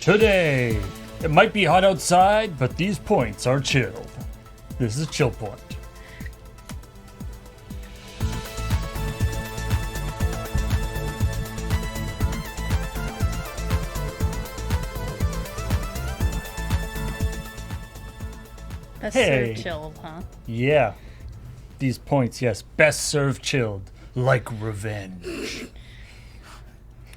Today, it might be hot outside, but these points are chilled. This is ChillPoint. Best Hey. served chilled, huh? Yeah, these points, yes, best served chilled, like revenge.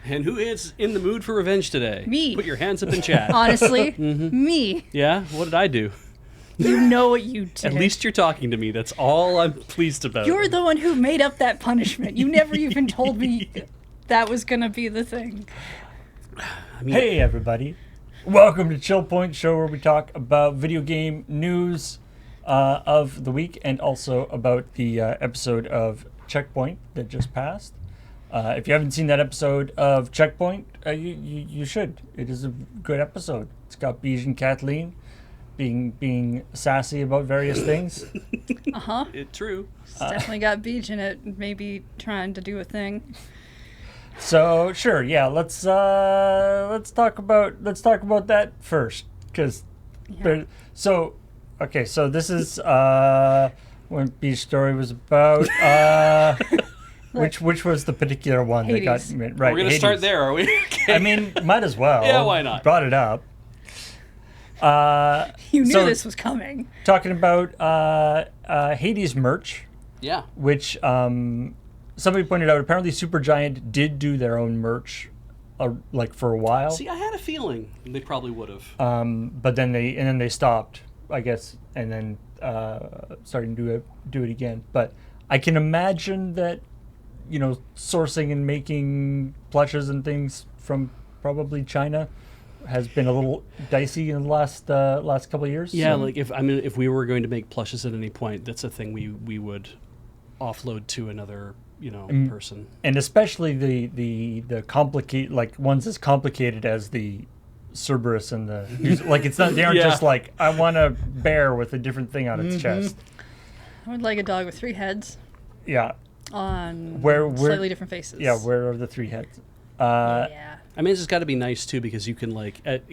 And who is in the mood for revenge today? Me. Put your hands up in chat. Honestly, me. Yeah? What did I do? You know what you did. At least you're talking to me. That's all I'm pleased about. You're the one who made up that punishment. You never even told me that was going to be the thing. I mean, Hey everybody, welcome to ChillPoint show where we talk about video game news of the week and also about the episode of Checkpoint that just passed. If you haven't seen that episode of Checkpoint, you should. It is a good episode. It's got Beej and Kathleen being sassy about various things. Uh-huh. True. It's definitely got Beach in it, maybe trying to do a thing. So sure, yeah, let's talk about that first, because so this is what Beach's story was about. Which was the particular one Hades. that got right? We're going to Hades. start there, are we? Okay. I mean, might as well. Yeah, why not? Brought it up. You knew So- this was coming. Talking about Hades merch, Yeah. which somebody pointed out. Apparently, Supergiant did do their own merch, like for a while. See, I had a feeling they probably would have. But then they stopped, I guess, and then starting to do it again. But I can imagine that, sourcing and making plushes and things from probably China has been a little dicey in the last couple of years. Yeah, So- like if we were going to make plushes at any point, that's a thing we would offload to another person. and especially the complicated, like ones as complicated as the Cerberus and the like. It's not, they aren't Yeah. just like, I want a bear with a different thing on its chest. I would like a dog with 3 heads Yeah, on Where- slightly different faces. yeah. Where are the 3 heads? Yeah. I mean, it's just got to be nice too, because you can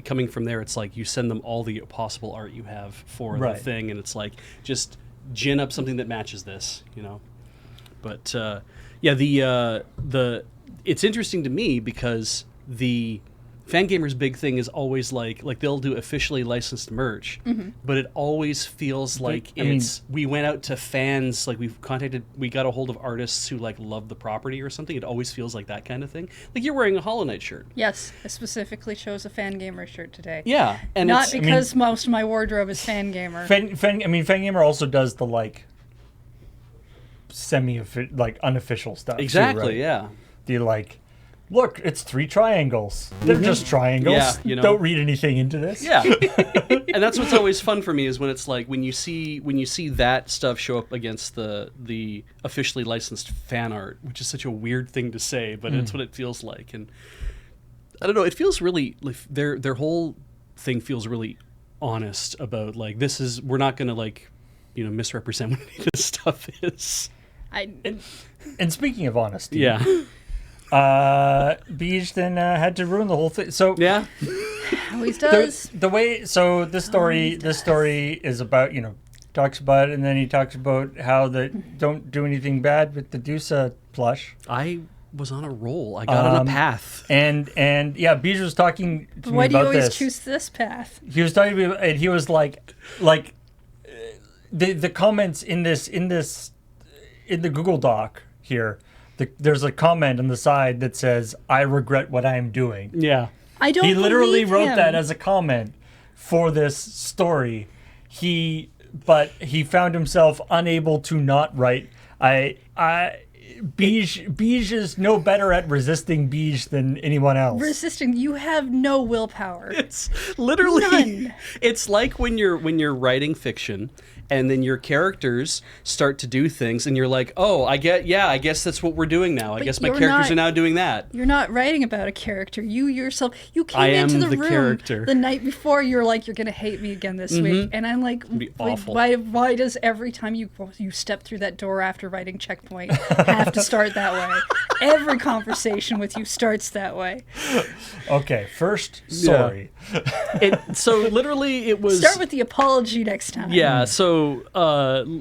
coming from there, it's like you send them all the possible art you have for Right. the thing, and it's like just gin up something that matches this, But yeah, the it's interesting to me because the Fangamer's big thing is always like they'll do officially licensed merch, but it always feels like we went out to fans, like we got a hold of artists who like love the property or something. It always feels like that kind of thing. Like you're wearing a Hollow Knight shirt. Yes, I specifically chose a Fangamer shirt today. Yeah, and Not it's, because most of my wardrobe is Fangamer. Fangamer also does the like unofficial stuff. too, exactly, right? yeah. The like, look, it's 3 triangles. They're just triangles. Yeah, Don't read anything into this. Yeah, and that's what's always fun for me is when it's like when you see that stuff show up against the officially licensed fan art, which is such a weird thing to say, but it's what it feels like. And I don't know, it feels really like their whole thing feels really honest about like we're not going to misrepresent what any of this stuff is. And speaking of honesty, Yeah, Beej then had to ruin the whole thing. So yeah, Always does. the way, so this story is about, talks about it, and then he talks about how don't do anything bad with the Dusa plush. I was on a roll. I got on a path. And yeah, Beej was talking to me Why do you about always this. choose this path? He was talking to me, and he was like the comments in the Google Doc here. There's a comment on the side that says, "I regret what I am doing." Yeah. I don't He literally believe wrote him. that as a comment for this story. But he found himself unable to not write. Beej is no better at resisting Beej than anyone else. Resisting. You have no willpower. It's literally None. It's like when you're writing fiction and then your characters start to do things and you're like, "Oh, I guess that's what we're doing now. I But guess my you're characters not- are now doing that." You're not writing about a character. You yourself, you I came am into the the room character. the night before. You're like, you're gonna hate me again this week, and I'm like, be like, awful. why does every time you step through that door after writing Checkpoint have have to start that way. Every conversation with you starts that way. Okay, first, sorry. So literally, it was. Start with the apology next time. Yeah. So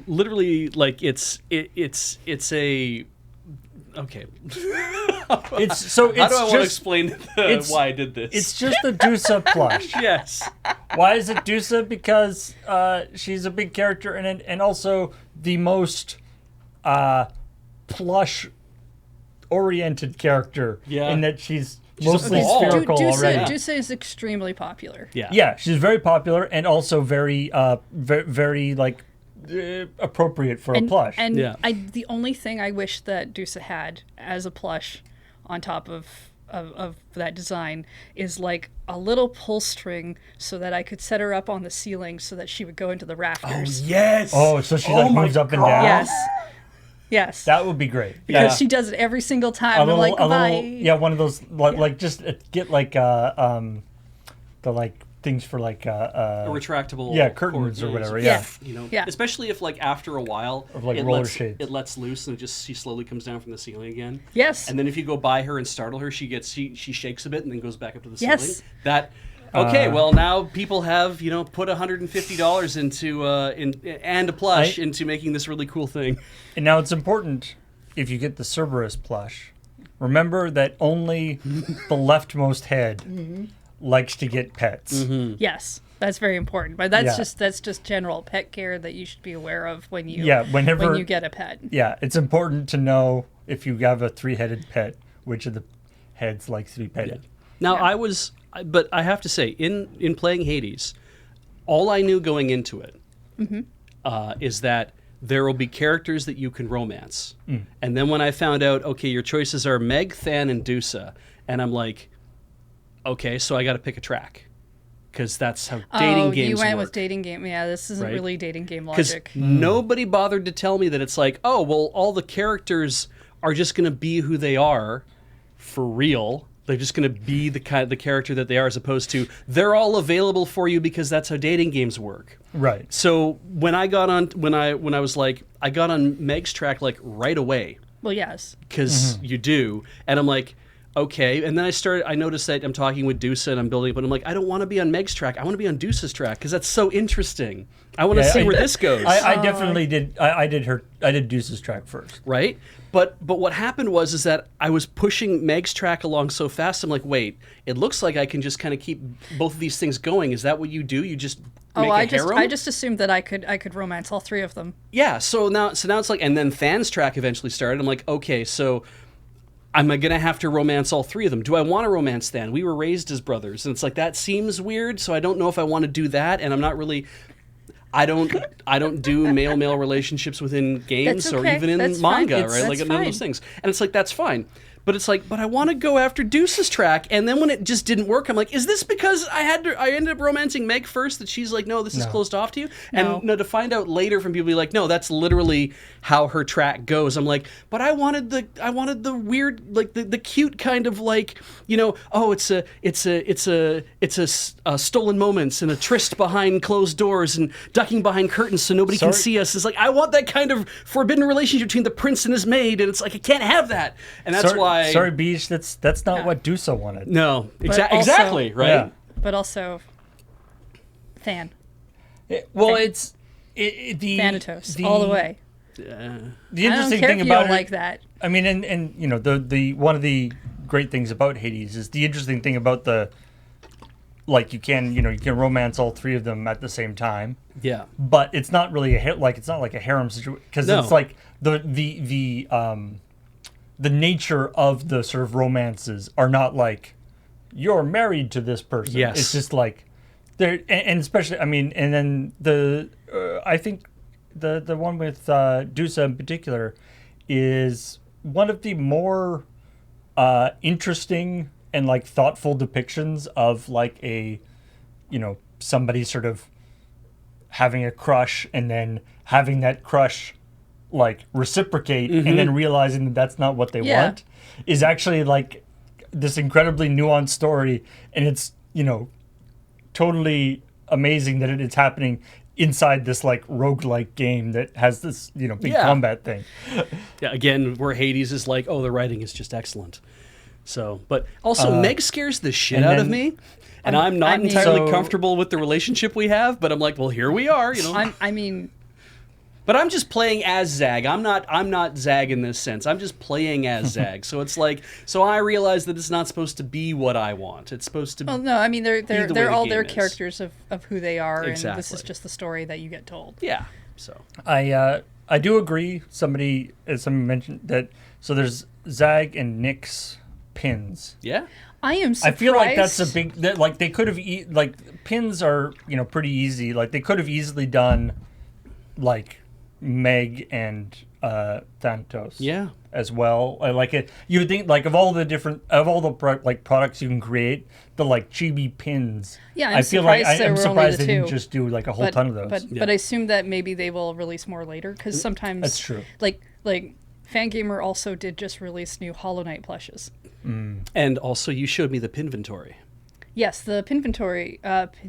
literally, like it's a. Okay. It's How do I want to just explain why I did this? it's just the Dusa plush. Yes. Why is it Dusa? Because she's a big character and also the most plush oriented character in that she's mostly a ball. spherical already. Dusa is extremely popular. Yeah. Yeah, she's very popular and also very very like appropriate for a plush. And Yeah. the only thing I wish that Dusa had as a plush on top of that design is like a little pull string so that I could set her up on the ceiling so that she would go into the rafters. Yes. Oh, so she like moves up and down. Yes. Yes. That would be great. Because she does it every single time. I'm like, bye. Yeah, one of those like just get like the like things for like a retractable curtains cord, or whatever. Yeah. You know, Yeah. especially if like after a while Of, like, it roller lets shades. it lets loose and she slowly comes down from the ceiling again. Yes. And then if you go by her and startle her, she shakes a bit and then goes back up to the Yes. ceiling. That okay, well now people have put $150 into and a plush into making this really cool thing. And now it's important if you get the Cerberus plush, remember that only the leftmost head likes to get pets. Yes. That's very important. But that's Yeah. just general pet care that you should be aware of when you When you get a pet. Yeah, it's important to know if you have a 3-headed pet, which of the heads likes to be petted. Now but I have to say, in playing Hades, all I knew going into it is that there will be characters that you can romance. And then when I found out, okay, your choices are Meg, Than, and Dusa, and I'm like, okay, so I got to pick a track. Because that's how dating games you went work. with dating game. Yeah, this isn't Right? really dating game Because logic. nobody bothered to tell me that it's like, oh, well, all the characters are just going to be who they are for real. They're just going to be the character that they are, as opposed to they're all available for you because that's how dating games work. Right. So when I got on, I got on Meg's track like right away Well, yes. because you do, and I'm like, okay. And then I noticed that I'm talking with Dusa and I'm building up, and I'm like, I don't want to be on Meg's track. I want to be on Dusa's track because that's so interesting. I want to see where this goes. I definitely did. I did Deuce's track first. Right? But what happened was that I was pushing Meg's track along so fast. I'm like, wait, it looks like I can just kind of keep both of these things going. Is that what you do? You just make a harem? I just assumed that I could romance all three of them. Yeah. So now it's like, and then Than's track eventually started. I'm like, okay, so am I gonna have to romance all three of them? Do I want to romance Than? We were raised as brothers, and it's like that seems weird. So I don't know if I want to do that, and I'm not really. I don't do male relationships within games That's or okay. even in That's manga, fine. right? That's Like none of fine. those things. And it's like, that's fine. But it's like, but I want to go after Deuce's track. And then when it just didn't work, I'm like, is this because I ended up romancing Meg first, that she's like, no, this is closed off to you? No. And to find out later from people, be like, no, that's literally how her track goes. I'm like, but I wanted the weird, like the cute kind of like, oh, it's a stolen moments and a tryst behind closed doors and ducking behind curtains so nobody can see us. It's like, I want that kind of forbidden relationship between the prince and his maid, and it's like, I can't have that. And that's why. Sorry, Beach. That's not what Dusa wanted. No, also- exactly, right? Yeah. But also, Than. Well, it's the Thanatos, all the way. The I don't interesting care thing if you about don't it, like that. I mean, and the one of the great things about Hades is the interesting thing about the, like you can romance all three of them at the same time. Yeah. But it's not really it's not like a harem situation, because No. it's like the nature of the sort of romances are not like you're married to this person. Yes. It's just like there, and especially, I mean, and then I think the one with Dusa in particular is one of the more interesting and like thoughtful depictions of like a somebody sort of having a crush and then having that crush like reciprocate and then realizing that that's not what they want is actually like this incredibly nuanced story, and it's totally amazing that it's happening inside this like roguelike game that has this big Yeah. combat thing. Yeah, again, where Hades is like, oh, the writing is just excellent. So, but also Meg scares the shit and out of then- me, and I'm not entirely So- comfortable with the relationship we have. But I'm like, well, here we are, I mean, But I'm just playing as Zag. I'm not Zag in this sense. I'm just playing as Zag. So it's like, so I realize that it's not supposed to be what I want. It's supposed to. well, no, I mean they're the way they're the all game their is. characters of who they are, and this is Exactly. just the story that you get told. Yeah. So. I do agree. Somebody mentioned that. So there's Zag and Nick's pins. Yeah. I am I surprised. feel like that's a big like they could have like pins are pretty easy. Like they could have easily done like Meg and Thanatos. Yeah. As well, like it. You would think like of all the products you can create, the like chibi pins. Yeah, I'm I feel like surprised there I'm were only surprised the they didn't two. just do like a whole ton of those. But I assume that maybe they will release more later because sometimes That's true. Like Fangamer also did just release new Hollow Knight plushes. And also, you showed me the Pinventory. Yes, the Pinventory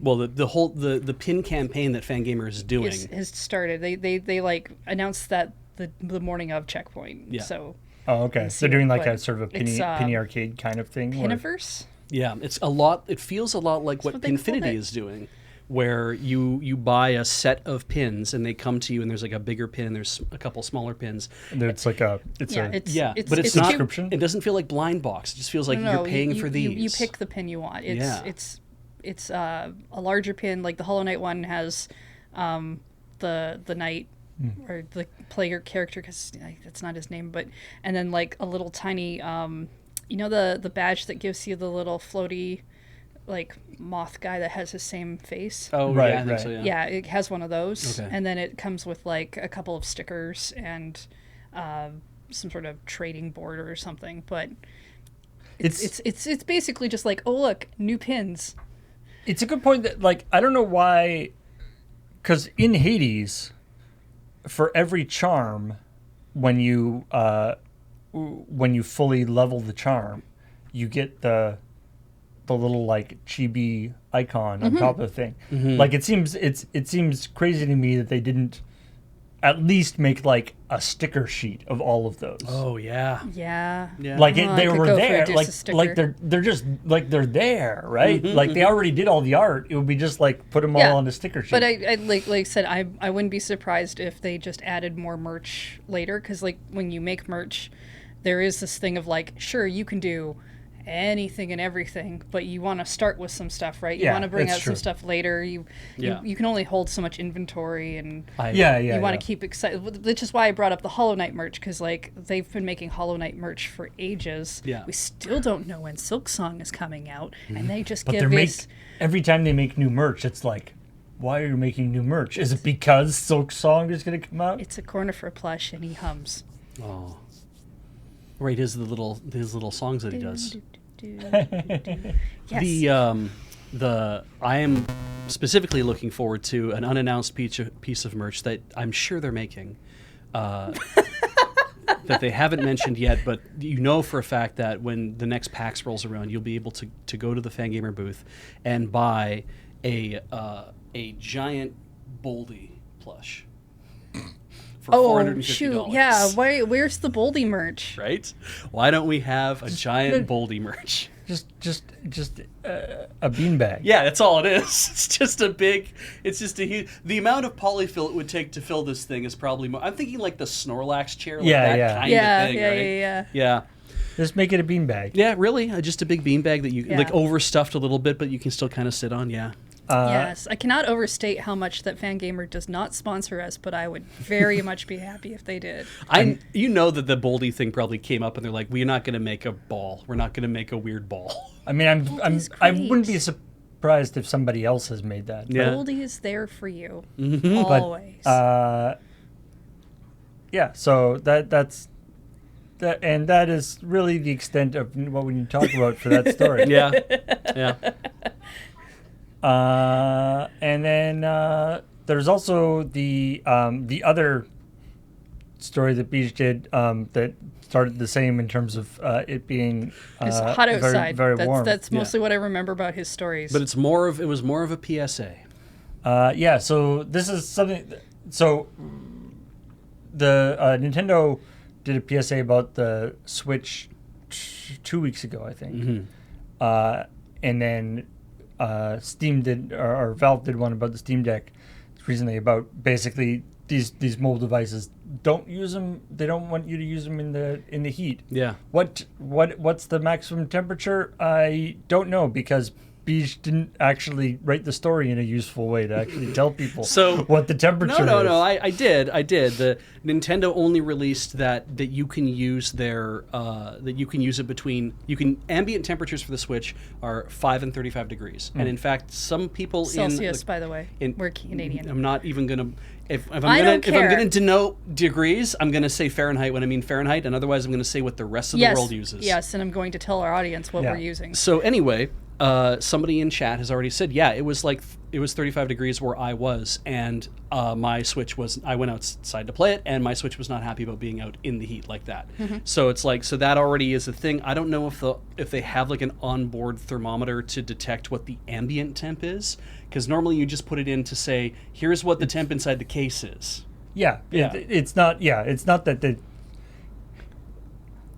Well, the whole the pin campaign that Fangamer is doing. has started. They like announced that the morning of Checkpoint. Yeah. So Oh, okay. Let's They're see doing what- like a sort of a it's, penny arcade kind of thing. where- Piniverse. Yeah, it's a lot. It feels a lot like what what they called Pinfinity it. is doing, where you buy a set of pins and they come to you, and there's like a bigger pin and there's a couple smaller pins. And it's like a Yeah, a it's but it's not. subscription? It doesn't feel like Blind Box. It just feels like No, you're paying you, for you, these. You pick the pin you want. It's Yeah. it's a larger pin. Like the Hollow Knight one has the knight or the player character because that's not his name, but and then like a little tiny the badge that gives you the little floaty like moth guy that has his same face. Oh Right, yeah, I think right. so. Yeah. Yeah, it has one of those, Okay. and then it comes with like a couple of stickers and some sort of trading board or something. But it's basically just like, oh look, new pins. It's a good point that like I don't know why, because in Hades, for every charm, when you fully level the charm, you get the little like chibi icon on top of the thing. Like it seems crazy to me that they didn't at least make like a sticker sheet of all of those. Oh yeah. Yeah. Yeah. Like I they could were go for there, just a like sticker. they're just like they're there, right? Like they already did all the art. It would be just like put them all on a sticker sheet. But I like I said, I wouldn't be surprised if they just added more merch later, because like when you make merch, there is this thing of like, sure, you can do anything and everything, but you want to start with some stuff, right? You Yeah, want to bring that's out some true. stuff later. Yeah. You can only hold so much inventory, and yeah, you want to keep excited, which is why I brought up the Hollow Knight merch, because like they've been making Hollow Knight merch for ages. Yeah. We still don't know when Silk Song is coming out, and they just But give they us every time they make new merch, it's like, why are you making new merch? Is it because Silk Song is going to come out? it's a corner for plush, and he hums. Oh. Right, his little songs that he does. Yes. The I am specifically looking forward to an unannounced piece of merch that I'm sure they're making, that they haven't mentioned yet. But you know for a fact that when the next PAX rolls around, you'll be able to go to the Fangamer booth and buy a giant Boldy plush. For Oh $450. shoot! Yeah, where's the Boldy merch? Right? Why don't we have a giant Boldy merch? Just a beanbag. Yeah, that's all it is. It's just a huge. The amount of polyfill it would take to fill this thing is probably more. I'm thinking like the Snorlax chair, like Yeah, that yeah. kind Yeah, of thing, yeah, right? yeah. Yeah. Just make it a beanbag. Yeah, really? Just a big beanbag that you Yeah. like overstuffed a little bit, but you can still kind of sit on. Yeah. Yes, I cannot overstate how much that Fangamer does not sponsor us, but I would very much be happy if they did. You know that the Boldy thing probably came up, and they're like, "We're not going to make a ball. We're not going to make a weird ball." I mean, Boldy's I wouldn't be great. surprised if somebody else has made that. Yeah. Boldy is there for you, But, always. yeah. So that's that, and that is really the extent of what we need to talk about for that story. Yeah. Yeah. And then there's also the other story that Beach did that started the same in terms of it being it's hot outside. very warm. That's mostly what I remember about his stories. But it was more of a PSA. Yeah, so this is something. So the Nintendo did a PSA about the Switch 2 weeks ago, I think. And then Steam did, or Valve did one about the Steam Deck recently about basically these mobile devices don't use them. They don't want you to use them in the heat. Yeah. What's the maximum temperature? I don't know, because Beej didn't actually write the story in a useful way to actually tell people what the temperature is. No. I did. The Nintendo only released that you can use their that you can use it between ambient temperatures for the Switch are 5 and 35 degrees, and in fact, some people Celsius, by the way, we're Canadian. I'm not even gonna. If I'm don't gonna care. denote degrees, I'm gonna say Fahrenheit when I mean Fahrenheit, and otherwise I'm gonna say what the rest of the world uses. Yes, and I'm going to tell our audience what we're using. So anyway, somebody in chat has already said, yeah, it was 35 degrees where I was, and my Switch was. I went outside to play it, and my Switch was not happy about being out in the heat like that. So it's like, so that already is a thing. I don't know if they have like an onboard thermometer to detect what the ambient temp is, because normally you just put it in to say, here's what the temp inside the case is. Yeah. It's not. Yeah, it's not that the.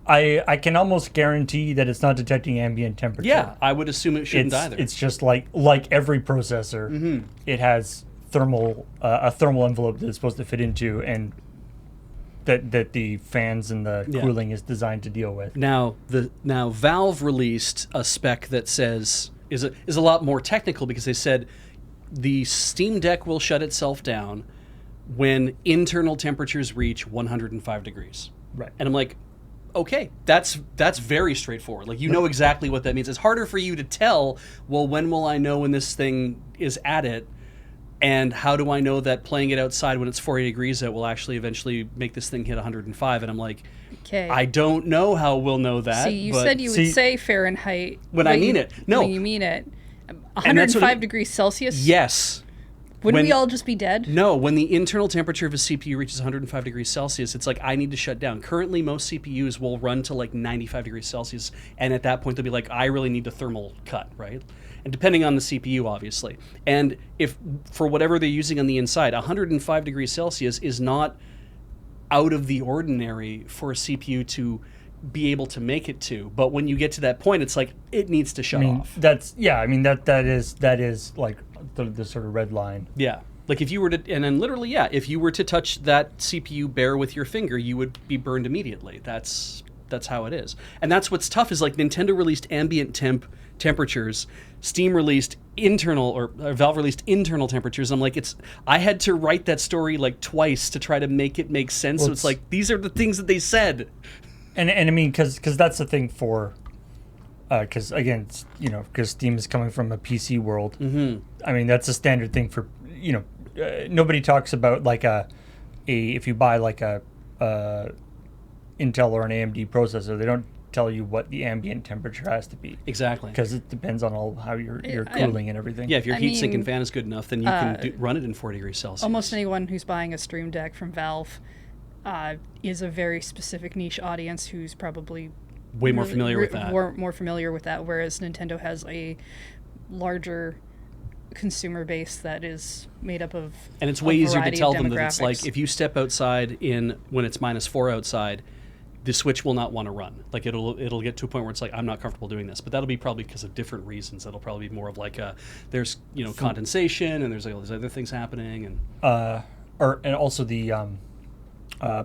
I can almost guarantee that it's not detecting ambient temperature. Yeah, I would assume it shouldn't either. It's just like every processor, it has a thermal envelope that it's supposed to fit into, and that the fans and the cooling is designed to deal with. Now Valve released a spec that says is a lot more technical, because they said the Steam Deck will shut itself down when internal temperatures reach 105 degrees. Right. And I'm like, okay, that's very straightforward. Like, you know exactly what that means. It's harder for you to tell, well, when will I know when this thing is at it? And how do I know that playing it outside when it's 40 degrees out will actually eventually make this thing hit 105? And I'm like, okay, I don't know how we'll know that. See, you said you would say Fahrenheit when I mean it. No. When you mean it. 105 degrees Celsius? Yes. Wouldn't we all just be dead? No, when the internal temperature of a CPU reaches 105 degrees Celsius, it's like, I need to shut down. Currently, most CPUs will run to like 95 degrees Celsius, and at that point, they'll be like, I really need a thermal cut, right? And depending on the CPU, obviously. And if, for whatever they're using on the inside, 105 degrees Celsius is not out of the ordinary for a CPU to be able to make it to. But when you get to that point, it's like, it needs to shut off. That is like the sort of red line. Yeah. Like, if you were to, and then literally, yeah, if you were to touch that CPU bare with your finger, you would be burned immediately. That's how it is. And that's what's tough, is like, Nintendo released ambient temperatures, Steam released internal, or Valve released internal temperatures. I'm like, I had to write that story like twice to try to make it make sense. Well, so it's like, these are the things that they said. And I mean, because that's the thing for, because again, because Steam is coming from a PC world. I mean, that's a standard thing for, nobody talks about like if you buy like a Intel or an AMD processor, they don't tell you what the ambient temperature has to be. Exactly. Because it depends on how you're cooling and everything. Yeah, if your heat sink and fan is good enough, then you can run it in 40 degrees Celsius. Almost anyone who's buying a Stream Deck from Valve is a very specific niche audience who's probably way more familiar with that. More familiar with that, whereas Nintendo has a larger consumer base that is made up of, and it's way easier to tell them that it's like, if you step outside when it's -4 outside, the Switch will not want to run. Like, it'll get to a point where it's like, I'm not comfortable doing this. But that'll be probably because of different reasons. That'll probably be more of like there's condensation, and there's like all these other things happening, and and also the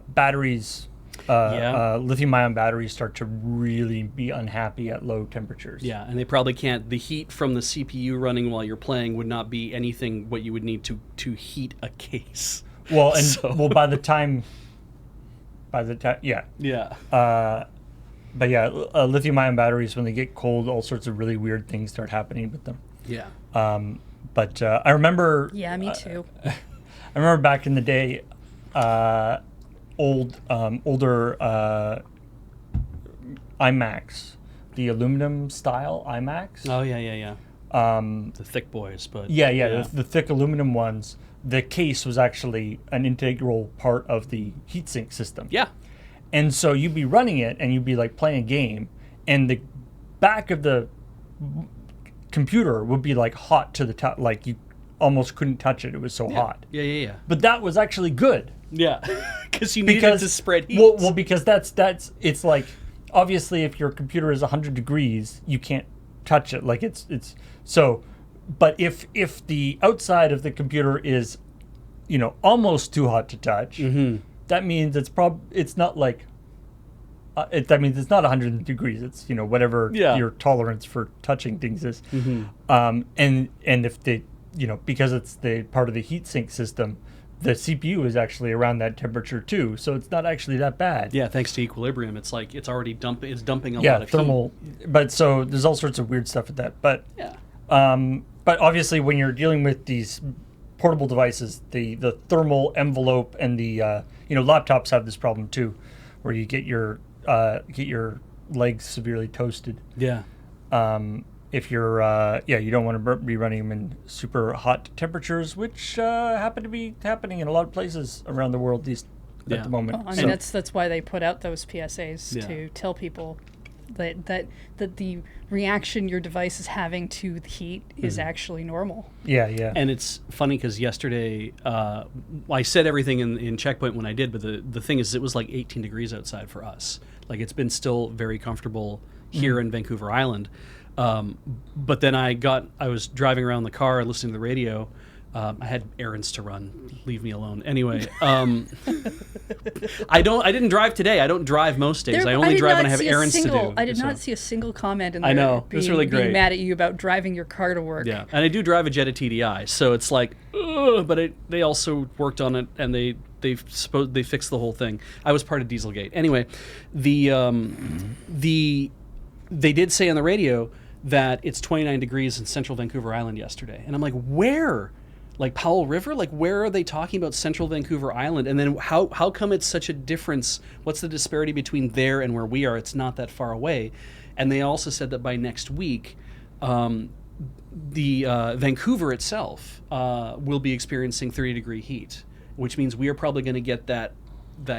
batteries. Lithium-ion batteries start to really be unhappy at low temperatures. Yeah, and they probably can't. The heat from the CPU running while you're playing would not be anything what you would need to heat a case. Well, and by the time, yeah. But yeah, lithium-ion batteries, when they get cold, all sorts of really weird things start happening with them. Yeah. But I remember. Yeah, me too. I remember back in the day. Older iMacs, the aluminum style iMacs. Oh yeah. The thick boys, but the thick aluminum ones. The case was actually an integral part of the heatsink system. Yeah, and so you'd be running it, and you'd be like playing a game, and the back of the computer would be like hot to the top, like you almost couldn't touch it. It was so hot. Yeah. But that was actually good. Yeah, because you needed to spread heat. Well, because that's it's like, obviously if your computer is 100 degrees, you can't touch it. Like it's so, but if the outside of the computer is, almost too hot to touch, that means it's not like. That means it's not 100 degrees. It's whatever your tolerance for touching things is, and if they because it's the part of the heat sink system, the CPU is actually around that temperature too, so it's not actually that bad. Yeah, thanks to equilibrium, it's like it's already dumping. It's dumping a lot of thermal. heat. But so there's all sorts of weird stuff with that. But Yeah. but obviously when you're dealing with these portable devices, the thermal envelope and the laptops have this problem too, where you get your legs severely toasted. Yeah. If you're you don't want to be running them in super hot temperatures, which happen to be happening in a lot of places around the world at the moment. Well, I mean, that's why they put out those PSAs to tell people that the reaction your device is having to the heat is actually normal. Yeah. And it's funny because yesterday I said everything in ChillPoint when I did, but the thing is, it was like 18 degrees outside for us. Like, it's been still very comfortable here in Vancouver Island. But then I was driving around the car listening to the radio. I had errands to run. Leave me alone. Anyway, I didn't drive today. I don't drive most days. I only drive when I have errands to do. I did not see a single comment in there. I know. It was really great. Being mad at you about driving your car to work. Yeah, and I do drive a Jetta TDI, so it's like, but they also worked on it, and they fixed the whole thing. I was part of Dieselgate. Anyway, they did say on the radio that it's 29 degrees in central Vancouver Island yesterday, and I'm like, where? Like Powell River? Like, where are they talking about central Vancouver Island? And then how come it's such a difference? What's the disparity between there and where we are? It's not that far away. And they also said that by next week, the Vancouver itself will be experiencing 30-degree heat, which means we are probably going to get that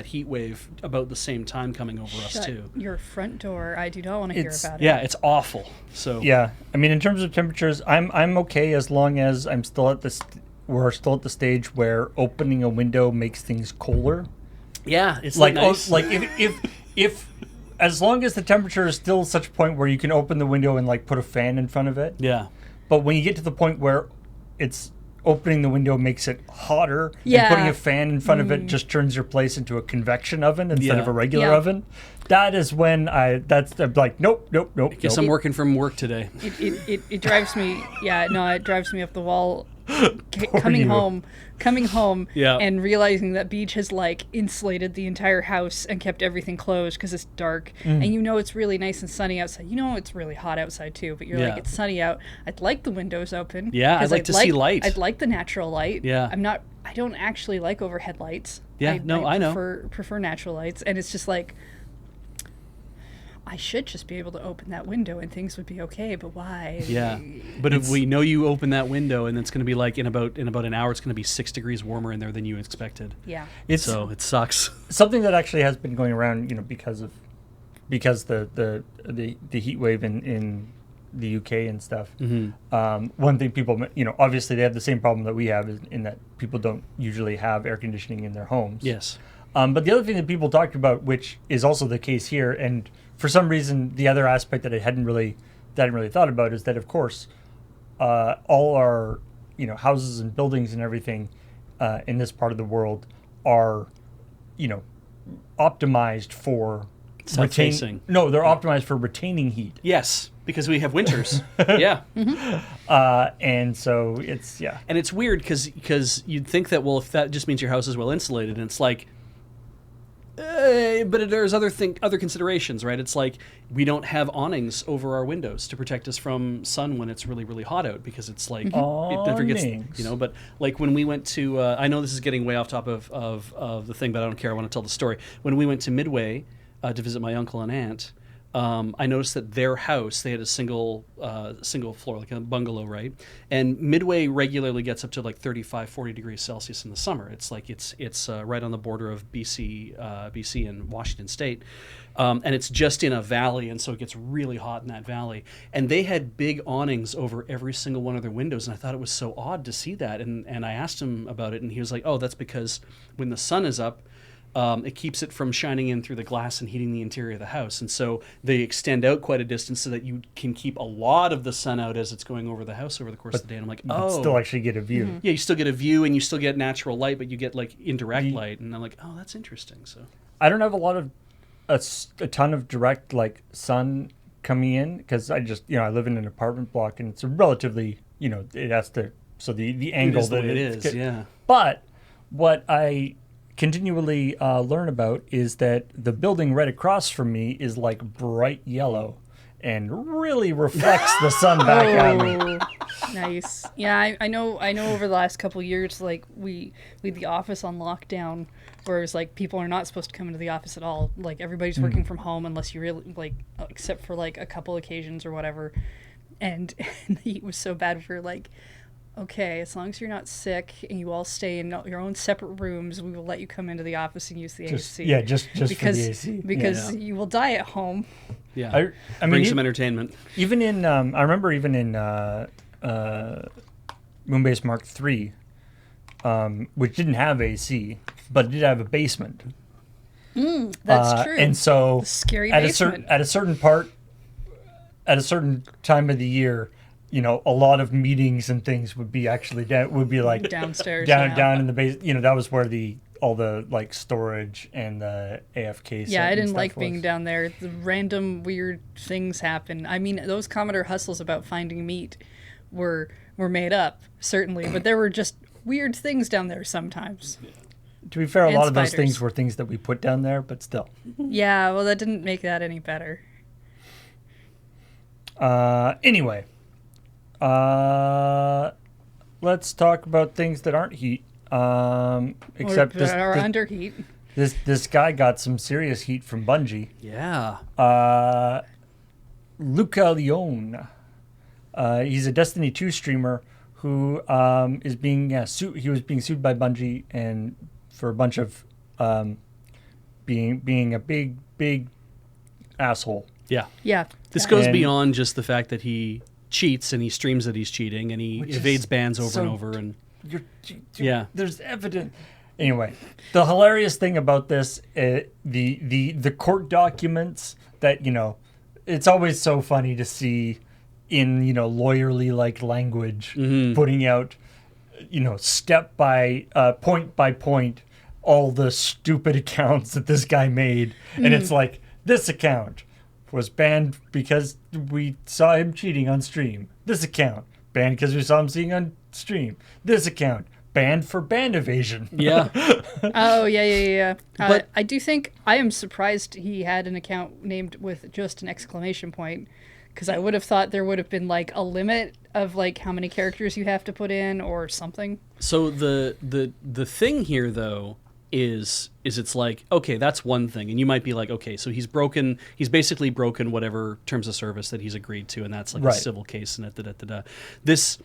heat wave about the same time coming over us too. Your front door. I do not want to hear about it. Yeah, it's awful. So yeah, I mean, in terms of temperatures, I'm okay as long as we're still at the stage where opening a window makes things colder. Yeah, it's like nice. like if as long as the temperature is still such a point where you can open the window and like put a fan in front of it. Yeah. But when you get to the point where it's opening the window makes it hotter, and putting a fan in front of it just turns your place into a convection oven instead of a regular oven. That is when I'm like, nope. Guess I'm working from work today. It drives me. Yeah, no, it drives me up the wall. Coming home and realizing that Beach has like insulated the entire house and kept everything closed because it's dark, and it's really nice and sunny outside. It's really hot outside too, but you're like, it's sunny out. I'd like the windows open. Yeah, I'd like to see light. I'd like the natural light. Yeah, I don't actually like overhead lights. Yeah, I know. Prefer natural lights, and it's just like, I should just be able to open that window and things would be okay, but why? Yeah, but if we know you open that window and it's going to be like in about an hour, it's going to be 6 degrees warmer in there than you expected. Yeah. So it sucks. Something that actually has been going around, because the heat wave in the UK and stuff. One thing people, obviously they have the same problem that we have in that people don't usually have air conditioning in their homes. Yes. But the other thing that people talked about, which is also the case here, and for some reason, the other aspect that I hadn't really thought about is that, of course, all our houses and buildings and everything in this part of the world are optimized for retaining. No, they're optimized for retaining heat. Yes, because we have winters. Yeah. And so it's And it's weird because you'd think that, well, if that just means your house is well insulated, and it's like. But there's other considerations, right? It's like we don't have awnings over our windows to protect us from sun when it's really, really hot out, because it's like it never gets, But like when we went to, I know this is getting way off top of the thing, but I don't care. I want to tell the story. When we went to Midway to visit my uncle and aunt, I noticed that their house, they had a single floor, like a bungalow, right? And Midway regularly gets up to like 35, 40 degrees Celsius in the summer. It's like it's right on the border of BC and Washington State. And it's just in a valley, and so it gets really hot in that valley. And they had big awnings over every single one of their windows, and I thought it was so odd to see that. And I asked him about it, and he was like, oh, that's because when the sun is up, it keeps it from shining in through the glass and heating the interior of the house. And so they extend out quite a distance so that you can keep a lot of the sun out as it's going over the house over the course of the day. And I'm like, oh. Still actually get a view. Yeah, you still get a view and you still get natural light, but you get like indirect light. And I'm like, oh, that's interesting. So I don't have a ton of direct like sun coming in because I just, I live in an apartment block and it's a relatively, it has to, so the angle that it is, yeah. But what I continually learn about is that the building right across from me is like bright yellow and really reflects the sun back at me. Nice. Yeah, I know over the last couple of years, like we had the office on lockdown, where it was like people are not supposed to come into the office at all. Like everybody's working from home unless you really like, except for like a couple occasions or whatever. And the heat was so bad, we were like, okay, as long as you're not sick and you all stay in your own separate rooms, we will let you come into the office and use the AC. Yeah, just because, for the AC. Because you will die at home. Yeah, I mean, bring some entertainment. Even in, I remember even in Moonbase Mark III, which didn't have AC, but it did have a basement. That's true. And so the scary at basement. At a certain time of the year, a lot of meetings and things would be actually like downstairs, down in the base. That was where all the like storage and the AFK. Yeah, I didn't like was. being down there. The random weird things happen. I mean, those Commodore hustles about finding meat were made up, certainly, but there were just weird things down there sometimes. To be fair, a lot of those spiders. things were things that we put down there, but still. Yeah, well, that didn't make that any better. Anyway, let's talk about things that aren't heat. Except or under heat. This guy got some serious heat from Bungie. Yeah. Luca Leone. He's a Destiny 2 streamer who is being sued. He was being sued by Bungie and for a bunch of being a big asshole. Yeah. Yeah. This goes beyond just the fact that he cheats and he streams that he's cheating and he evades bans over and over and yeah, there's evidence. Anyway, the hilarious thing about this, the court documents that it's always so funny to see in lawyerly like language, putting out step by point by point all the stupid accounts that this guy made, and it's like this account was banned because we saw him cheating on stream. This account banned because we saw him cheating on stream. This account banned for band evasion. Yeah. Oh, yeah. But I do think I am surprised he had an account named with just an exclamation point, because I would have thought there would have been like a limit of like how many characters you have to put in or something. So the thing here though is it's like, okay, that's one thing, and you might be like, okay, so he's basically broken whatever terms of service that he's agreed to, and that's like a civil case and da. This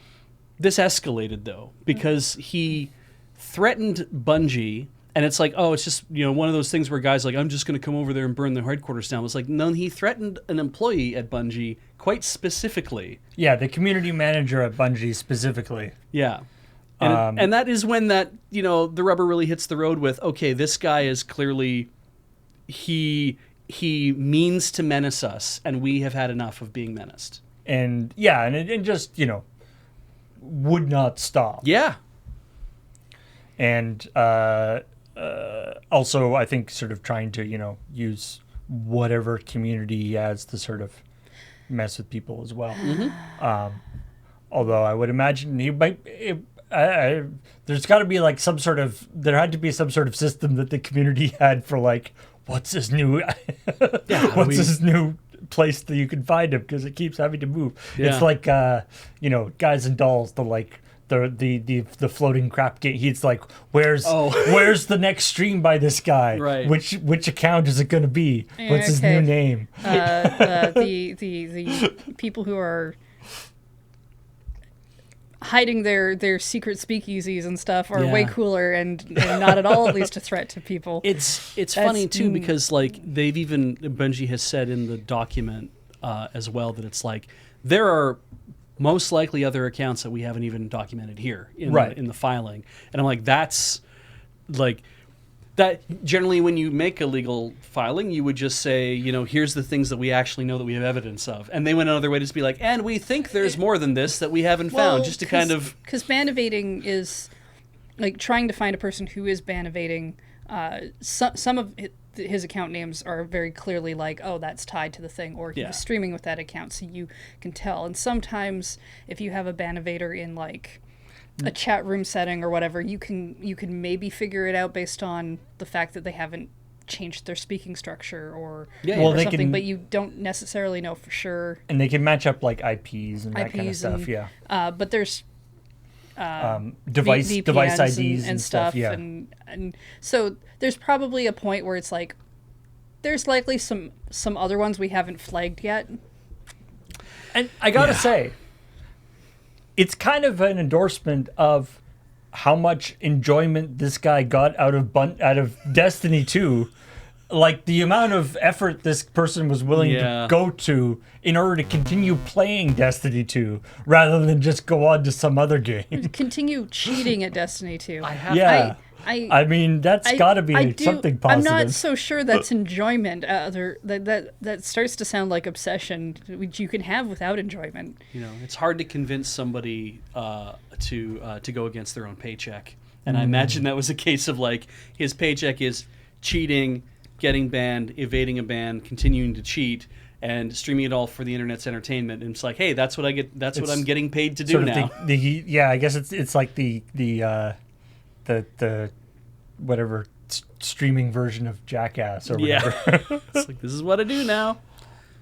escalated though because he threatened Bungie, and it's like, oh, it's just one of those things where guys like, I'm just going to come over there and burn their headquarters down. It's like, no, he threatened an employee at Bungie quite specifically. Yeah, the community manager at Bungie specifically. Yeah. And that is when that, the rubber really hits the road with, okay, this guy is clearly, he means to menace us, and we have had enough of being menaced. And yeah, and it just, would not stop. Yeah. And also, I think sort of trying to, use whatever community he has to sort of mess with people as well. Mm-hmm. Although I would imagine he might... there's got to be like there had to be some sort of system that the community had for like, what's this new this new place that you can find him, because it keeps having to move. Yeah. It's like Guys and Dolls, the the floating crap game. He's like, where's Oh. where's the next stream by this guy? Right. Which account is it going to be? What's his Okay. new name? The people who are hiding their secret speakeasies and stuff are way Yeah. cooler and not at all at least a threat to people. It's That's- funny too because like they've even Bungie has said in the document as well that it's like there are most likely other accounts that we haven't even documented here in Right. in the filing, and I'm like that's like that generally when you make a legal filing you would just say, you know, here's the things that we actually know that we have evidence of, and they went another way to just be like, and we think there's more than this that we haven't found, just to kind of because ban evading is like trying to find a person who is ban evading. Some of his account names are very clearly like, oh, that's tied to the thing, or he Yeah. was streaming with that account, so you can tell. And sometimes if you have a ban evader in like a chat room setting or whatever, you can maybe figure it out based on the fact that they haven't changed their speaking structure or, Yeah, Well, or they something, can- but you don't necessarily know for sure. And they can match up like IPs and that kind of IPs stuff. and, Yeah. But there's Device VPNs IDs and stuff. Yeah. and so there's probably a point where it's like there's likely some other ones we haven't flagged yet. And I gotta Yeah. say, it's kind of an endorsement of how much enjoyment this guy got out of Destiny 2. Like the amount of effort this person was willing Yeah. to go to in order to continue playing Destiny 2 rather than just go on to some other game. Continue cheating at Destiny 2. Yeah. I I mean, that's got to be something I'm positive. not so sure that's enjoyment. That starts to sound like obsession, which you can have without enjoyment. you know, it's hard to convince somebody to go against their own paycheck. And I imagine that was a case of like his paycheck is cheating, getting banned, evading a ban, continuing to cheat, and streaming it all for the internet's entertainment. And it's like, hey, that's what I get. That's what It's I'm getting paid to do sort of now. yeah, I guess it's like the whatever streaming version of Jackass or whatever. Yeah, it's like this is what I do now.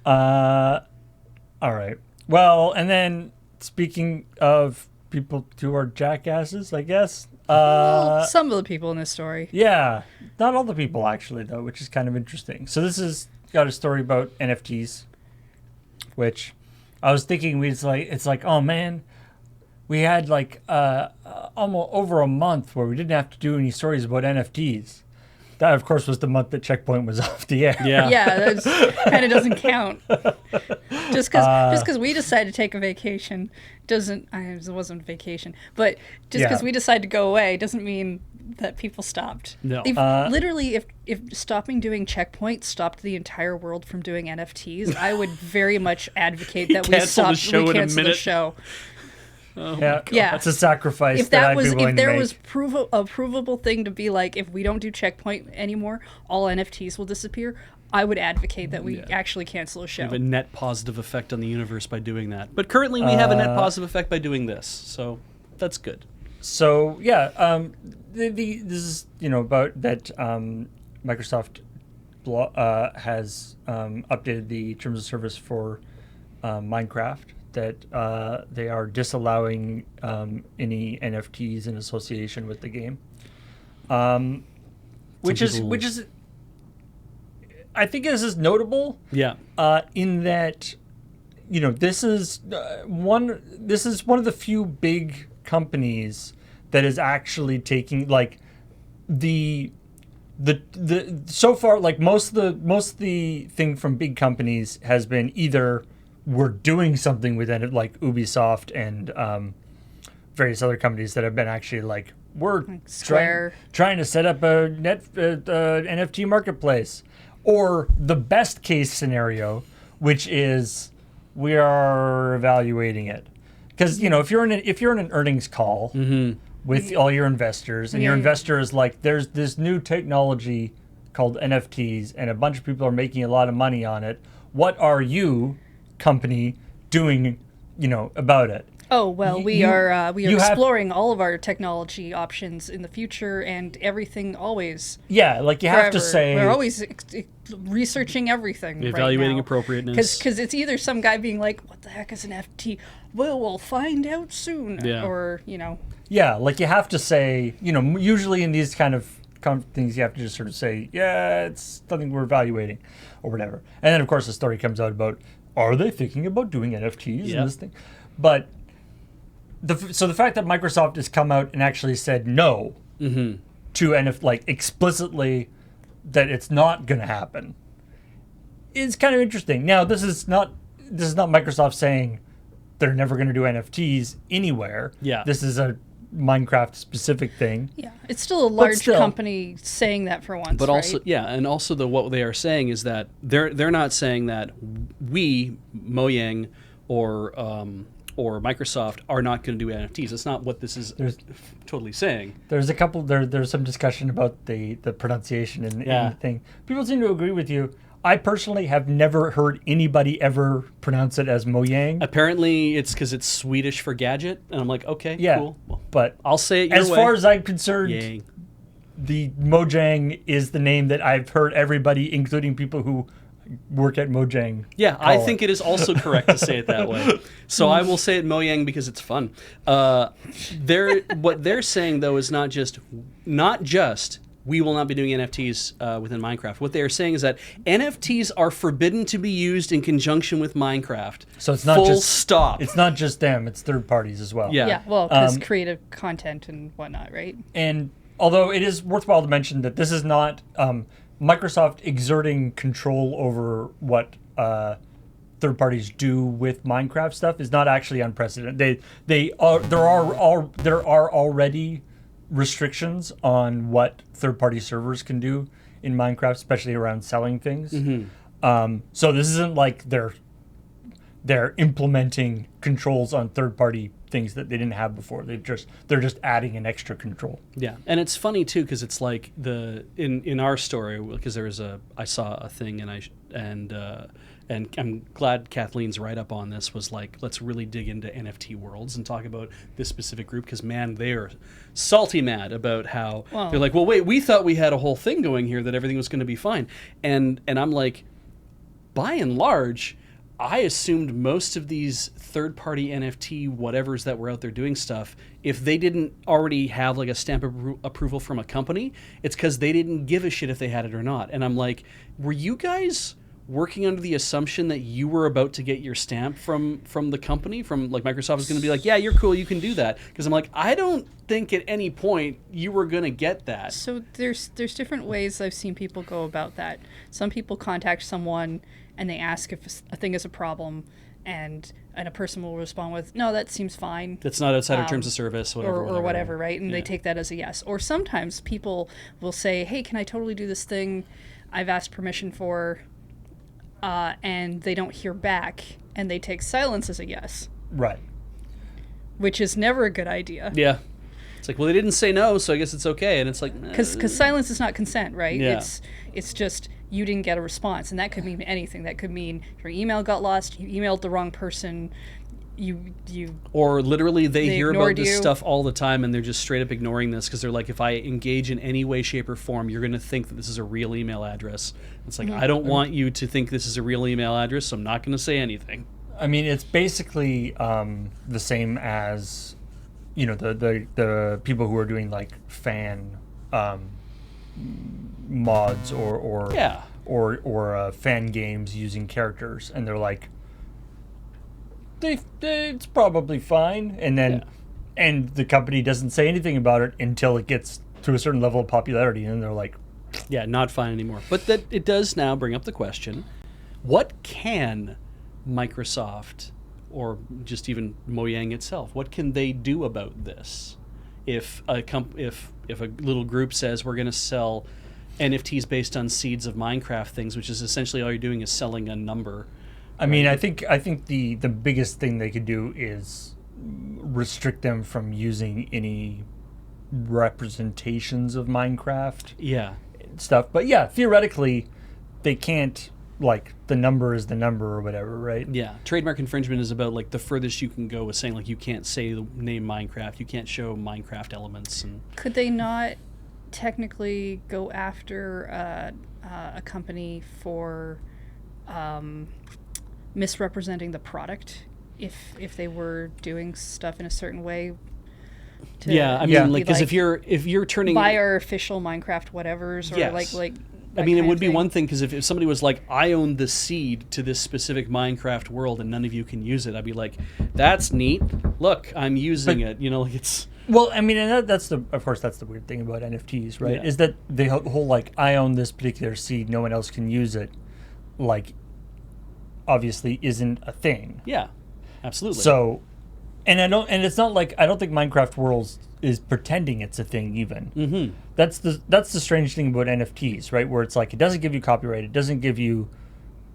All right. Well, and then speaking of people who are jackasses, I guess. Well, some of the people in this story. Yeah, not all the people actually though, which is kind of interesting. So this has got a story about NFTs, which I was thinking it's like, oh man, we had like almost over a month where we didn't have to do any stories about NFTs. That, of course, was the month that Checkpoint was off the air. Yeah. Yeah, that kind of doesn't count. Just because we decided to take a vacation doesn't. It wasn't a vacation, but just because Yeah. we decided to go away doesn't mean that people stopped. No. They've literally, if stopping doing Checkpoint stopped the entire world from doing NFTs, I would very much advocate that we Cancel the stop. show We in a cancel the minute. show. Yeah, Yeah. that's a sacrifice If that that I'd was, be willing if there to make. was a provable thing to be like, if we don't do Checkpoint anymore, all NFTs will disappear. I would advocate that we actually cancel a show. We have a net positive effect on the universe by doing that. But currently, we have a net positive effect by doing this, so that's good. So yeah, this is about that Microsoft has updated the terms of service for Minecraft, that they are disallowing any NFTs in association with the game, which is I think this is notable. Yeah. In that, this is one of the few big companies that is actually taking like the so far, like most of the thing from big companies has been either we're doing something with it, like Ubisoft and various other companies that have been actually like we're Square. trying to set up a NFT marketplace. Or the best case scenario, which is we are evaluating it, because if you're in an earnings call with all your investors, and your Yeah. investor is like, there's this new technology called NFTs, and a bunch of people are making a lot of money on it. What are you, company, doing, about it? Oh well, we you- are you have- exploring all of our technology options in the future, and everything always. Yeah, like you have to Forever. say We're always researching everything. Evaluating right now. appropriateness. Because it's either some guy being like, "What the heck is an FT?" Well, we'll find out soon. Yeah. Or yeah, like you have to say, usually in these kind of things, you have to just sort of say, yeah, it's something we're evaluating, or whatever. And then of course the story comes out about, are they thinking about doing NFTs Yep. and this thing? But so the fact that Microsoft has come out and actually said no Mm-hmm. to like explicitly that it's not going to happen is kind of interesting. Now this is not Microsoft saying they're never going to do NFTs anywhere. Yeah. This is a Minecraft specific thing. yeah, it's still a large still- company saying that for once. But also, right? yeah, and also what they are saying is that they're not saying that we, Mojang, or Microsoft are not going to do NFTs. That's not what this is totally saying. There's a couple. There's some discussion about the pronunciation and Yeah. the thing. People seem to agree with you. I personally have never heard anybody ever pronounce it as Mojang. Apparently, it's because it's Swedish for gadget, and I'm like, okay, Yeah, cool. Well, but I'll say it your as way. far as I'm concerned, Yang. the Mojang is the name that I've heard everybody, including people who work at Mojang. Yeah, I call think it. it is also correct to say it that way. So I will say it Mojang because it's fun. What they're saying though is not just we will not be doing NFTs within Minecraft. What they are saying is that NFTs are forbidden to be used in conjunction with Minecraft. So it's not full just stop. It's not just them; it's third parties as well. Yeah. Yeah, well, because creative content and whatnot, right? And although it is worthwhile to mention that this is not Microsoft exerting control over what third parties do with Minecraft stuff is not actually unprecedented. There are already restrictions on what third party servers can do in Minecraft, especially around selling things. So this isn't like they're implementing controls on third party things that they didn't have before. They're just adding an extra control. Yeah, and it's funny too because it's like in our story because I saw a thing and I'm glad Kathleen's write up on this was like, let's really dig into NFT worlds and talk about this specific group because man, they are salty mad about how they're like, well, wait, we thought we had a whole thing going here that everything was going to be fine, and I'm like, by and large, I assumed most of these third-party NFT whatevers that were out there doing stuff, if they didn't already have like a stamp of approval from a company, it's because they didn't give a shit if they had it or not. And I'm like, were you guys working under the assumption that you were about to get your stamp from the company, from like Microsoft was going to be like, yeah, you're cool, you can do that? Because I'm like, I don't think at any point you were going to get that. So there's different ways I've seen people go about that. Some people contact someone and they ask if a thing is a problem, and a person will respond with, no, that seems fine. That's not outside of terms of service, or whatever, right? And Yeah. they take that as a yes. Or sometimes people will say, hey, can I totally do this thing I've asked permission for, and they don't hear back, and they take silence as a yes, Right. which is never a good idea. Yeah. It's like, well, they didn't say no, so I guess it's okay. And it's like, Because silence is not consent, right? Yeah. It's just you didn't get a response, and that could mean anything. That could mean your email got lost, you emailed the wrong person, you or literally they hear about ignored this you. stuff all the time and they're just straight up ignoring this because they're like, if I engage in any way, shape, or form, you're going to think that this is a real email address. It's like, I don't want you to think this is a real email address, so I'm not going to say anything. I mean, it's basically the same as, the people who are doing like fan mods or Yeah. or fan games using characters, and they're like, it's probably fine, and then and the company doesn't say anything about it until it gets to a certain level of popularity, and they're like, Yeah, not fine anymore. But that it does now bring up the question, what can Microsoft or just even Mojang itself, what can they do about this? If a little group says we're going to sell NFTs based on seeds of Minecraft things, which is essentially all you're doing is selling a number. I mean, I think the biggest thing they could do is restrict them from using any representations of Minecraft Yeah. stuff. But yeah, theoretically, they can't like the number is the number or whatever, right? Yeah, trademark infringement is about like the furthest you can go with saying like you can't say the name Minecraft, you can't show Minecraft elements, and Could they not technically go after a company for misrepresenting the product if they were doing stuff in a certain way? yeah, I mean, Yeah. like because if you're turning buy our official Minecraft whatevers or Yes. like I that mean, it kind would of be thing. one thing because if somebody was like, I own the seed to this specific Minecraft world and none of you can use it, I'd be like, that's neat. Look, I'm using it. You know, like it's. Well, I mean, and that's of course, that's the weird thing about NFTs, right? Yeah. Is that the whole like, I own this particular seed, no one else can use it, like, obviously isn't a thing. Yeah, absolutely. So, and it's not like, I don't think Minecraft Worlds is pretending it's a thing even. Mm-hmm. That's the strange thing about NFTs, right? Where it's like, it doesn't give you copyright, it doesn't give you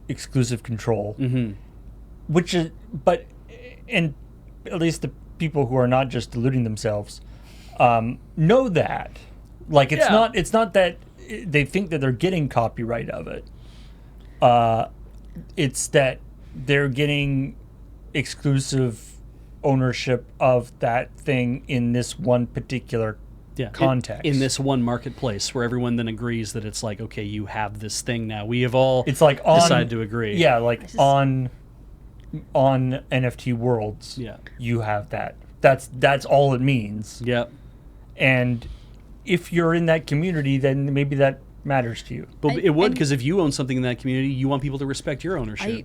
exclusive control, Mm-hmm. which is, but, and at least the people who are not just deluding themselves know that. Like, it's Yeah. it's not that they think that they're getting copyright of it. It's that they're getting exclusive ownership of that thing in this one particular context. In this one marketplace where everyone then agrees that it's like, okay, you have this thing now. We have all It's like on decided to agree. Yeah, like on NFT Worlds. Yeah. You have that. That's all it means. Yep. And if you're in that community, then maybe that matters to you. But I- it would, and- because if you own something in that community, you want people to respect your ownership.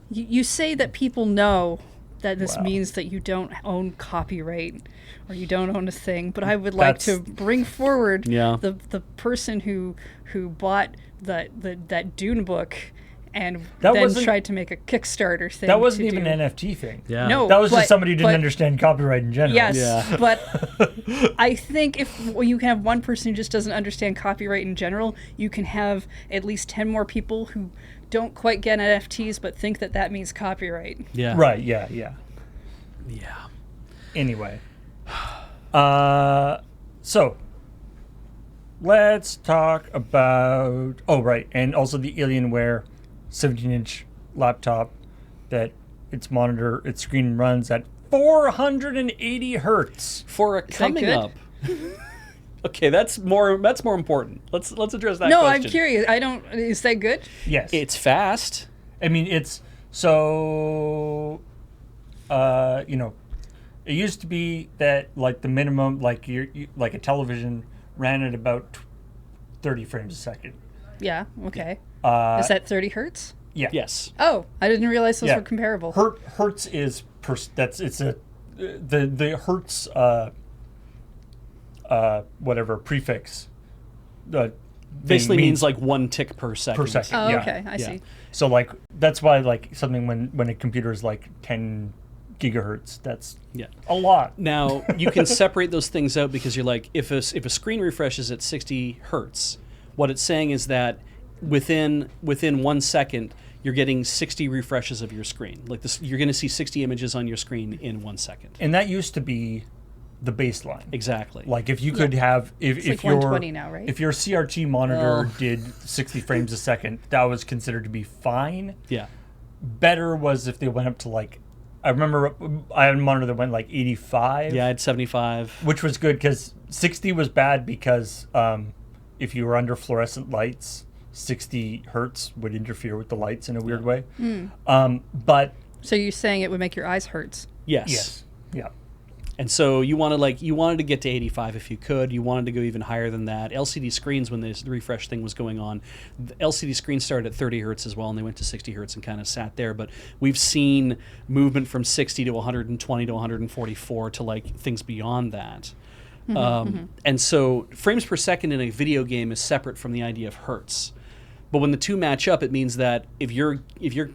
You say that people know that this Wow. means that you don't own copyright or you don't own a thing, but I would like to bring forward Yeah. the person who bought that Dune book and That then wasn't- tried to make a Kickstarter thing. That wasn't to even do. an NFT thing. Yeah. No, That was but- just somebody who didn't but- understand copyright in general. Yes, Yeah. but I think if you can have one person who just doesn't understand copyright in general, you can have at least 10 more people who don't quite get NFTs but think that that means copyright. Yeah. Right, yeah. Yeah. Anyway. So let's talk about and also the Alienware 17-inch laptop that its screen runs at 480 hertz. For a that coming good? up. Okay, that's more important. Let's address that No, question. I'm curious. Is that good? Yes. It's fast. I mean, it's so it used to be that like the minimum, like like a television ran at about 30 frames a second. Yeah, okay. Uh, Is that 30 hertz? Yeah. Yes. Oh, I didn't realize those Yeah. were comparable. Hertz is the hertz whatever prefix. Basically means like 1 tick per second. per second. Oh, yeah. okay. I Yeah. see. So like that's why like something when a computer is like 10 gigahertz, that's Yeah. a lot. Now you can separate those things out because you're like, if a screen refreshes at 60 hertz, what it's saying is that within 1 second you're getting 60 refreshes of your screen. Like this, you're going to see 60 images on your screen in 1 second. And that used to be the baseline. Exactly. Like if you could have if like your 120 now, right? if your CRT monitor Oh. did 60 frames a second, that was considered to be fine. Yeah. Better was if they went up to like, I remember I had a monitor that went like 85. Yeah, I had 75. Which was good because 60 was bad because if you were under fluorescent lights, 60 hertz would interfere with the lights in a weird way. But So you're saying it would make your eyes hurt? Yes. yes, yeah. And so you wanted to get to 85 if you could. You wanted to go even higher than that. LCD screens, when this refresh thing was going on, the LCD screens started at 30 hertz as well, and they went to 60 hertz and kind of sat there. But we've seen movement from 60 to 120 to 144 to like things beyond that. And so frames per second in a video game is separate from the idea of hertz. But when the two match up, it means that if you're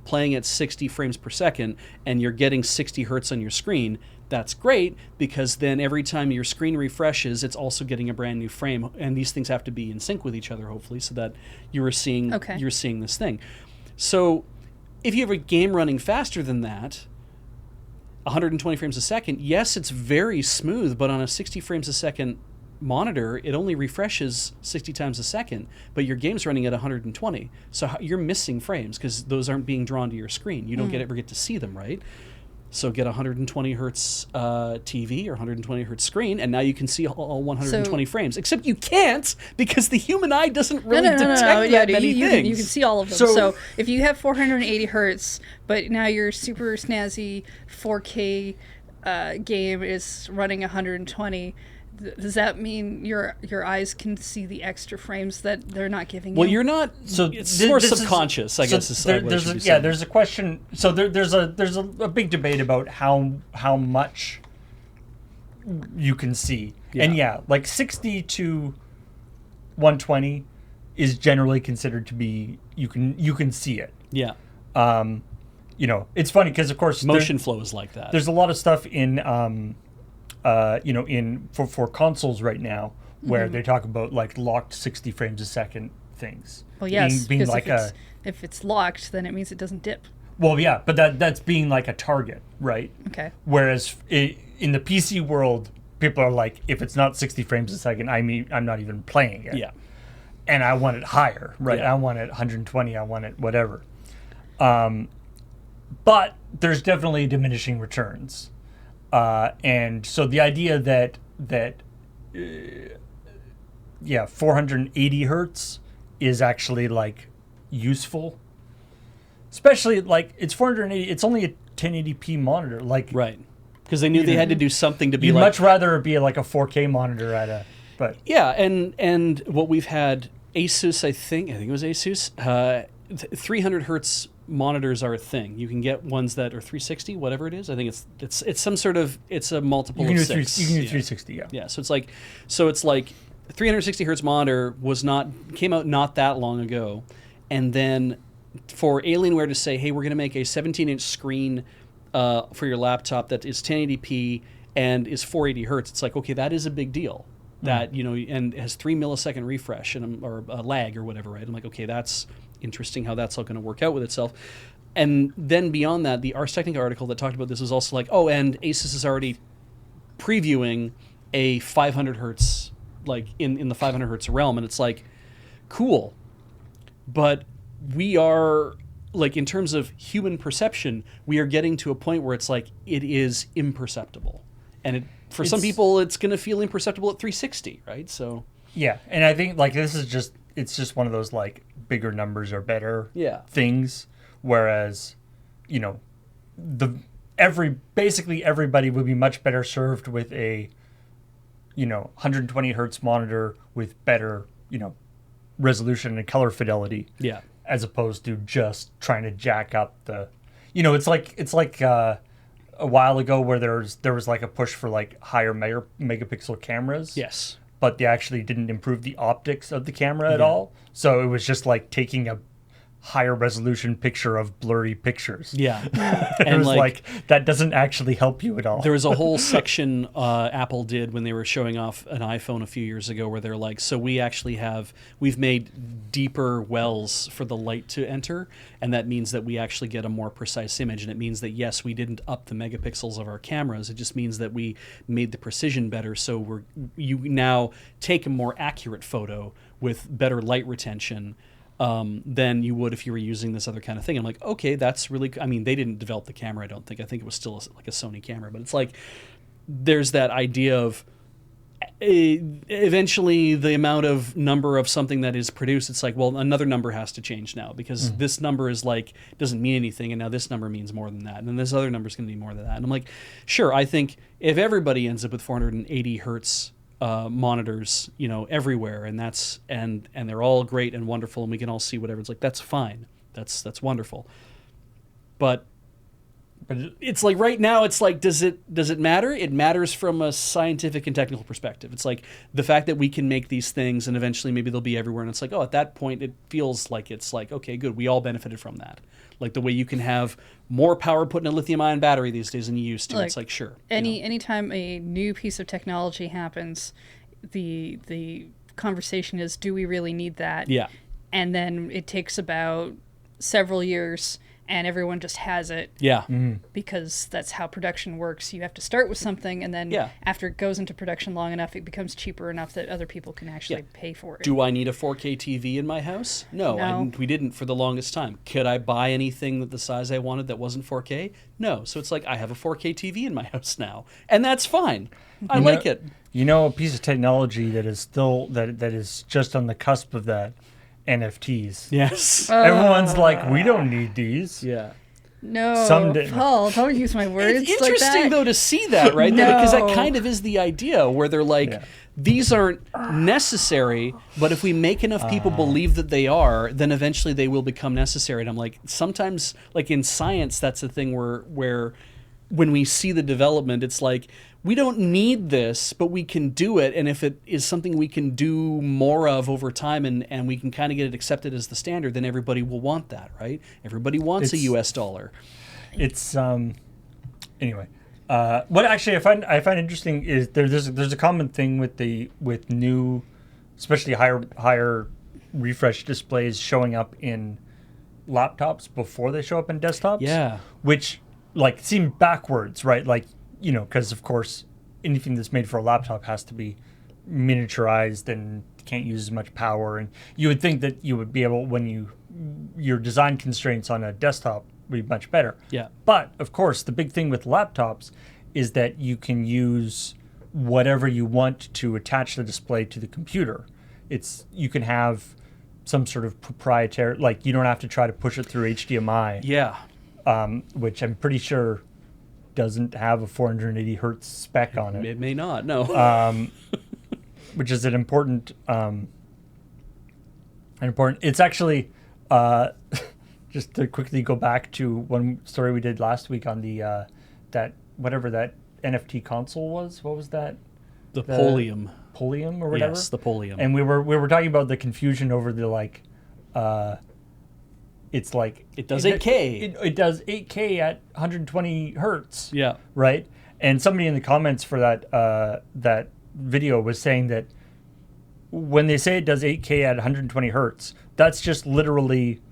playing at 60 frames per second and you're getting 60 hertz on your screen, that's great, because then every time your screen refreshes, it's also getting a brand new frame, and these things have to be in sync with each other, hopefully, so that you're seeing this thing. So if you have a game running faster than that, 120 frames a second, yes, it's very smooth, but on a 60 frames a second monitor, it only refreshes 60 times a second, but your game's running at 120. So you're missing frames because those aren't being drawn to your screen. You don't ever get to see them, right? So get a 120 hertz TV or 120 hertz screen, and now you can see all 120 frames. Except you can't because the human eye doesn't really detect that many things. You can see all of them. So if you have 480 hertz, but now your super snazzy 4K game is running 120, does that mean your eyes can see the extra frames that they're not giving you? Well, you're not. So it's more subconscious, I guess. There's a question. So there's a big debate about how much you can see, and like 60 to 120 is generally considered to be you can see it. Yeah. It's funny because of course motion flow is like that. There's a lot of stuff in for consoles right now where they talk about like locked 60 frames a second things. Well, yes, being because like if it's locked, then it means it doesn't dip. Well, yeah, but that's being like a target, right? Okay. Whereas in the PC world, people are like, if it's not 60 frames a second, I'm not even playing it. Yeah. And I want it higher, right? Yeah. I want it 120. I want it whatever. But there's definitely diminishing returns. And so the idea that 480 hertz is actually like useful, especially like it's 480. It's only a 1080p monitor, like right? Because they knew they had to do something to be. You'd like, much rather it be like a 4K monitor but yeah, and what we've had Asus, I think it was Asus, 300 hertz monitors are a thing. You can get ones that are 360, whatever it is. I think it's some sort of a multiple of 6. You can do 360, yeah. Yeah, so it's like 360 hertz monitor came out not that long ago, and then for Alienware to say, hey, we're going to make a 17-inch screen for your laptop that is 1080p and is 480 hertz. It's like, okay, that is a big deal. That and has 3 millisecond refresh or a lag or whatever, right? I'm like, okay, that's interesting how that's all going to work out with itself. And then beyond that, the Ars Technica article that talked about this was also like, oh, and Asus is already previewing a 500 hertz, like in the 500 hertz realm, and it's like, cool, but we are like in terms of human perception, we are getting to a point where it's like it is imperceptible, and for some people, it's going to feel imperceptible at 360, right? So yeah, and I think like it's just one of those like bigger numbers are better things, whereas basically everybody would be much better served with a 120 hertz monitor with better resolution and color fidelity, as opposed to just trying to jack up the it's like a while ago where there was like a push for like higher megapixel cameras. Yes. But they actually didn't improve the optics of the camera at all. So it was just like taking a higher resolution picture of blurry pictures. Yeah. It And was like that doesn't actually help you at all. There was a whole section Apple did when they were showing off an iPhone a few years ago where they're like, so we've made deeper wells for the light to enter, and that means that we actually get a more precise image. And it means that, yes, we didn't up the megapixels of our cameras. It just means that we made the precision better. So you now take a more accurate photo with better light retention than you would if you were using this other kind of thing. I'm like, okay, that's really. I mean, they didn't develop the camera. I don't think. I think it was still like a Sony camera. But it's like there's that idea of eventually the amount of number of something that is produced. It's like, well, another number has to change now because this number is like doesn't mean anything, and now this number means more than that, and then this other number is going to be more than that. And I'm like, sure. I think if everybody ends up with 480 hertz monitors, everywhere, and they're all great and wonderful, and we can all see whatever. It's like that's fine, that's wonderful, but it's like right now, it's like does it matter? It matters from a scientific and technical perspective. It's like the fact that we can make these things, and eventually maybe they'll be everywhere, and it's like, oh, at that point, it feels like it's like, okay, good, we all benefited from that. Like the way you can have more power put in a lithium-ion battery these days than you used to. It's like, sure. Anytime a new piece of technology happens, the conversation is, do we really need that? Yeah. And then it takes about several years, and everyone just has it Yeah. because that's how production works. You have to start with something, and then Yeah. after it goes into production long enough, it becomes cheaper enough that other people can actually pay for it. Do I need a 4K TV in my house? No, No. we didn't for the longest time. Could I buy anything that the size I wanted that wasn't 4K? No. So it's like I have a 4K TV in my house now, and that's fine. I like it. You know, a piece of technology that is still that is just on the cusp of that. NFTs. Yes. Everyone's like, we don't need these. Yeah. No, Someday. Paul, don't use my words It's like interesting that. though to see that, right? Because that No. kind of is the idea where they're like, these aren't necessary, but if we make enough people believe that they are, then eventually they will become necessary. And I'm like, sometimes, like in science, that's the thing where when we see the development, it's like, we don't need this, but we can do it. And if it is something we can do more of over time and we can kind of get it accepted as the standard, then everybody will want that, right? Everybody wants a US dollar. It's anyway. What actually I find interesting is there's a common thing with new, especially higher refresh displays showing up in laptops before they show up in desktops. Yeah. Which like seem backwards, right? Like, you know, because of course anything that's made for a laptop has to be miniaturized and can't use as much power. And you would think that you would be able, when your design constraints on a desktop would be much better. Yeah. But of course, the big thing with laptops is that you can use whatever you want to attach the display to the computer. You can have some sort of proprietary, like you don't have to try to push it through HDMI. Yeah. Which I'm pretty sure doesn't have a 480 hertz spec on it. It may not, no. Which is an important. It's actually just to quickly go back to one story we did last week on the that whatever that NFT console was. What was that? The Polium. Polium or whatever. Yes, the Polium. And we were talking about the confusion over the like. It's like It does 8K. It does 8K at 120 hertz. Yeah. Right. And somebody in the comments for that video was saying that when they say it does 8K at 120 hertz, that's just literally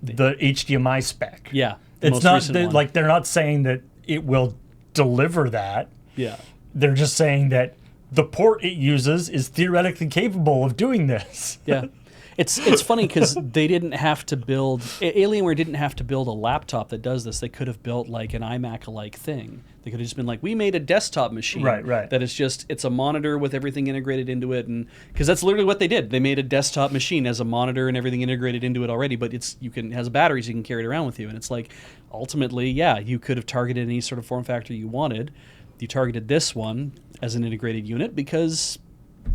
the HDMI spec. Yeah. It's not like they're not saying that it will deliver that. Yeah. They're just saying that the port it uses is theoretically capable of doing this. Yeah. It's funny because they didn't have to build Alienware didn't have to build a laptop that does this. They could have built like an iMac-alike thing. They could have just been like, we made a desktop machine Right. that is just it's a monitor with everything integrated into it, and because that's literally what they did. They made a desktop machine as a monitor and everything integrated into it already. But it has batteries, you can carry it around with you, and it's like ultimately, yeah, you could have targeted any sort of form factor you wanted. You targeted this one as an integrated unit because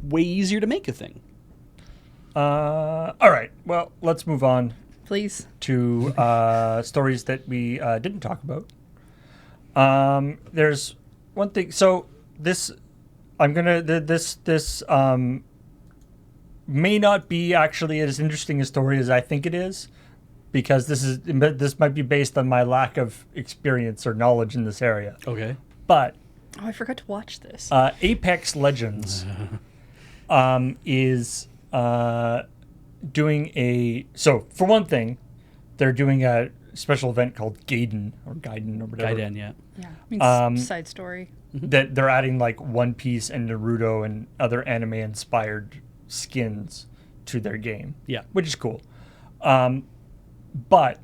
way easier to make a thing. All right. Well, let's move on Please. to stories that we didn't talk about. There's one thing. So this may not be actually as interesting a story as I think it is, because this might be based on my lack of experience or knowledge in this area. Okay. But Oh, I forgot to watch this. Apex Legends is doing so for one thing, they're doing a special event called Gaiden or whatever. Gaiden, yeah. Yeah. Side story. That they're adding like One Piece and Naruto and other anime inspired skins to their game. Yeah. Which is cool. But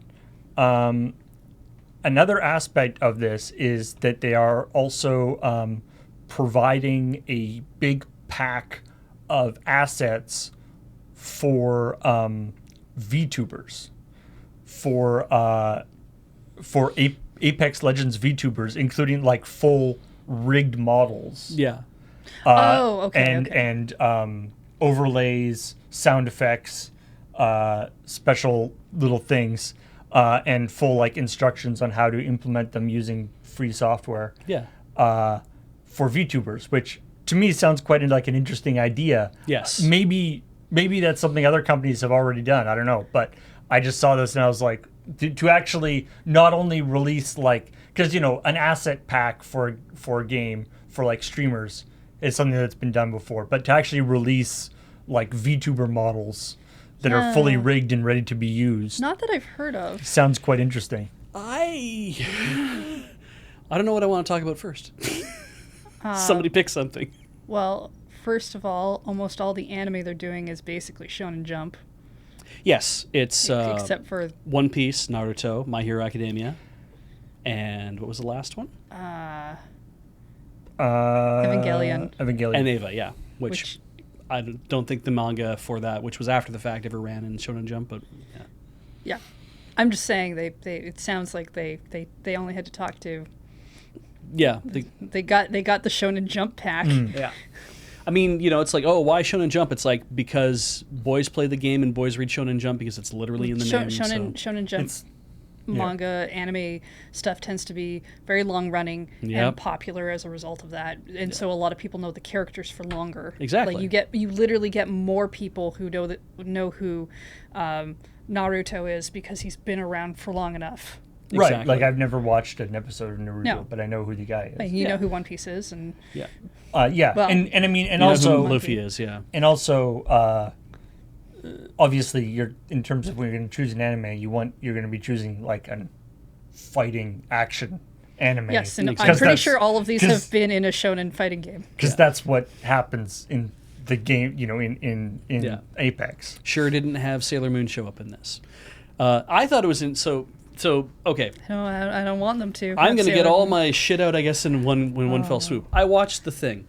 another aspect of this is that they are also providing a big pack of assets for VTubers, for Apex Legends VTubers, including like full rigged models. Yeah. And overlays, sound effects, special little things, and full like instructions on how to implement them using free software. Yeah. For VTubers, which to me sounds quite like an interesting idea. Yes. Maybe that's something other companies have already done. I don't know, but I just saw this and I was like, to actually not only release like, because an asset pack for a game for like streamers is something that's been done before, but to actually release like VTuber models that are fully Yeah. rigged and ready to be used. Not that I've heard of. Sounds quite interesting. I don't know what I want to talk about first. Somebody pick something. Well, first of all, almost all the anime they're doing is basically Shonen Jump, Yes, it's except for One Piece, Naruto, My Hero Academia, and what was the last one? Evangelion. Evangelion. And Eva, yeah. Which which I don't think the manga for that, which was after the fact, ever ran in Shonen Jump, but yeah. yeah, I'm just saying they it sounds like they only had to talk to Yeah, they got the Shonen Jump pack. yeah. I mean, it's like, oh, why Shonen Jump? It's like because boys play the game and boys read Shonen Jump because it's literally in the name. Shonen Jump It's- manga anime stuff tends to be very long running Yep. and popular as a result of that, and so a lot of people know the characters for longer. Exactly. Like you literally get more people who know who Naruto is because he's been around for long enough. Right. Exactly. Like I've never watched an episode of Naruto, No. but I know who the guy Like, is. you Yeah. know who One Piece is, and Yeah. Yeah. Well, and I mean, and You know also, who Luffy is, yeah. and also, obviously, you're in terms of when you're going to choose an anime, you're going to be choosing like a fighting action anime. yes, and I'm Because pretty sure all of these 'cause- have been in a shonen fighting game. because Yeah. that's what happens in the game. In Yeah. Apex. Sure didn't have Sailor Moon show up in this. I thought it was in so okay. No, I don't want them to. I'm going to Sailor get all Moon. my shit out, I guess, in one fell swoop. I watched the thing,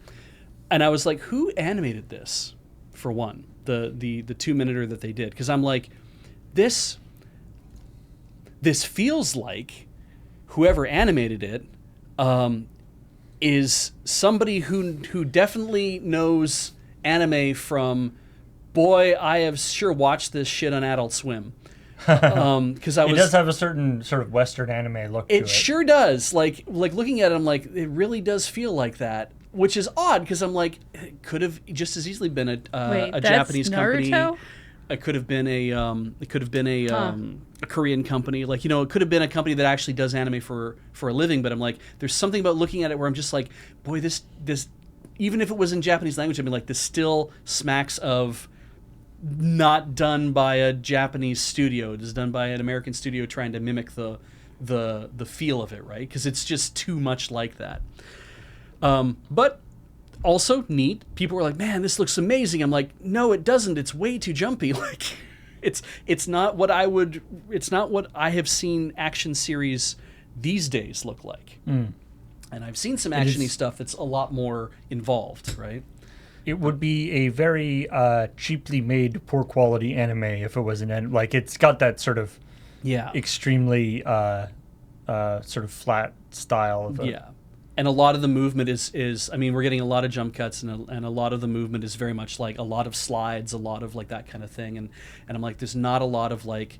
and I was like, who animated this? For one, the 2-minute that they did, because I'm like, this feels like whoever animated it is somebody who definitely knows anime from. Boy, I have sure watched this shit on Adult Swim. Because I It was. does have a certain sort of Western anime look to It it. sure does. Like looking at it, I'm like, it really does feel like that, which is odd because I'm like, it could have just as easily been Wait, a that's Japanese company. Naruto? It could have been a Korean company. Like it could have been a company that actually does anime for a living. But I'm like, there's something about looking at it where I'm just like, boy, this even if it was in Japanese language, I'd be like, this still smacks of not done by a Japanese studio. It is done by an American studio trying to mimic the feel of it, right? Because it's just too much like that. But also neat. People were like, "Man, this looks amazing." I'm like, "No, it doesn't. It's way too jumpy." Like, it's not what I would. It's not what I have seen action series these days look like. And I've seen some actiony stuff that's a lot more involved, right? It would be a very cheaply made, poor quality anime if it was like it's got that sort of Yeah. extremely sort of flat style of it. Yeah. And a lot of the movement is I mean, we're getting a lot of jump cuts and a lot of the movement is very much like a lot of slides, a lot of like that kind of thing. And I'm like, there's not a lot of like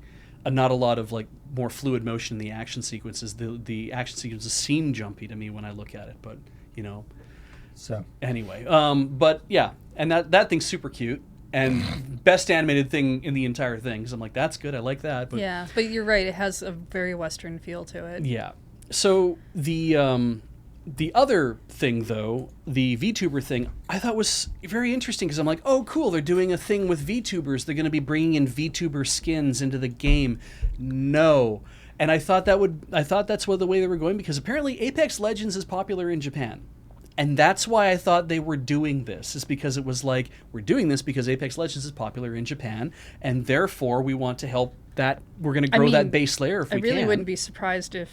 more fluid motion in the action sequences. The action sequences seem jumpy to me when I look at it, but So anyway, but yeah, and that thing's super cute and best animated thing in the entire thing. Because I'm like, that's good. I like that. But Yeah, but you're right. It has a very Western feel to it. yeah. So the other thing though, the VTuber thing, I thought was very interesting because I'm like, oh cool, they're doing a thing with VTubers. They're going to be bringing in VTuber skins into the game. No. And I thought that's the way they were going because apparently Apex Legends is popular in Japan. And that's why I thought they were doing this, is because it was like, we're doing this because Apex Legends is popular in Japan, and therefore we want to help that, we're going to grow that base layer if we can. I really wouldn't be surprised if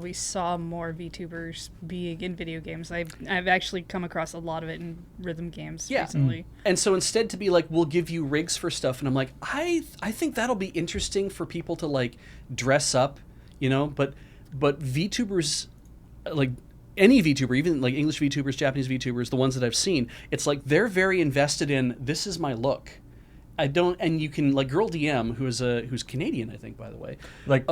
we saw more VTubers being in video games. I've actually come across a lot of it in rhythm games recently. And so instead to be like, we'll give you rigs for stuff, and I'm like, I think that'll be interesting for people to like dress up, but VTubers, like, any VTuber, even like English VTubers, Japanese VTubers, the ones that I've seen, it's like they're very invested in, this is my look. And you can, like Girl DM, who's Canadian, I think, by the way. like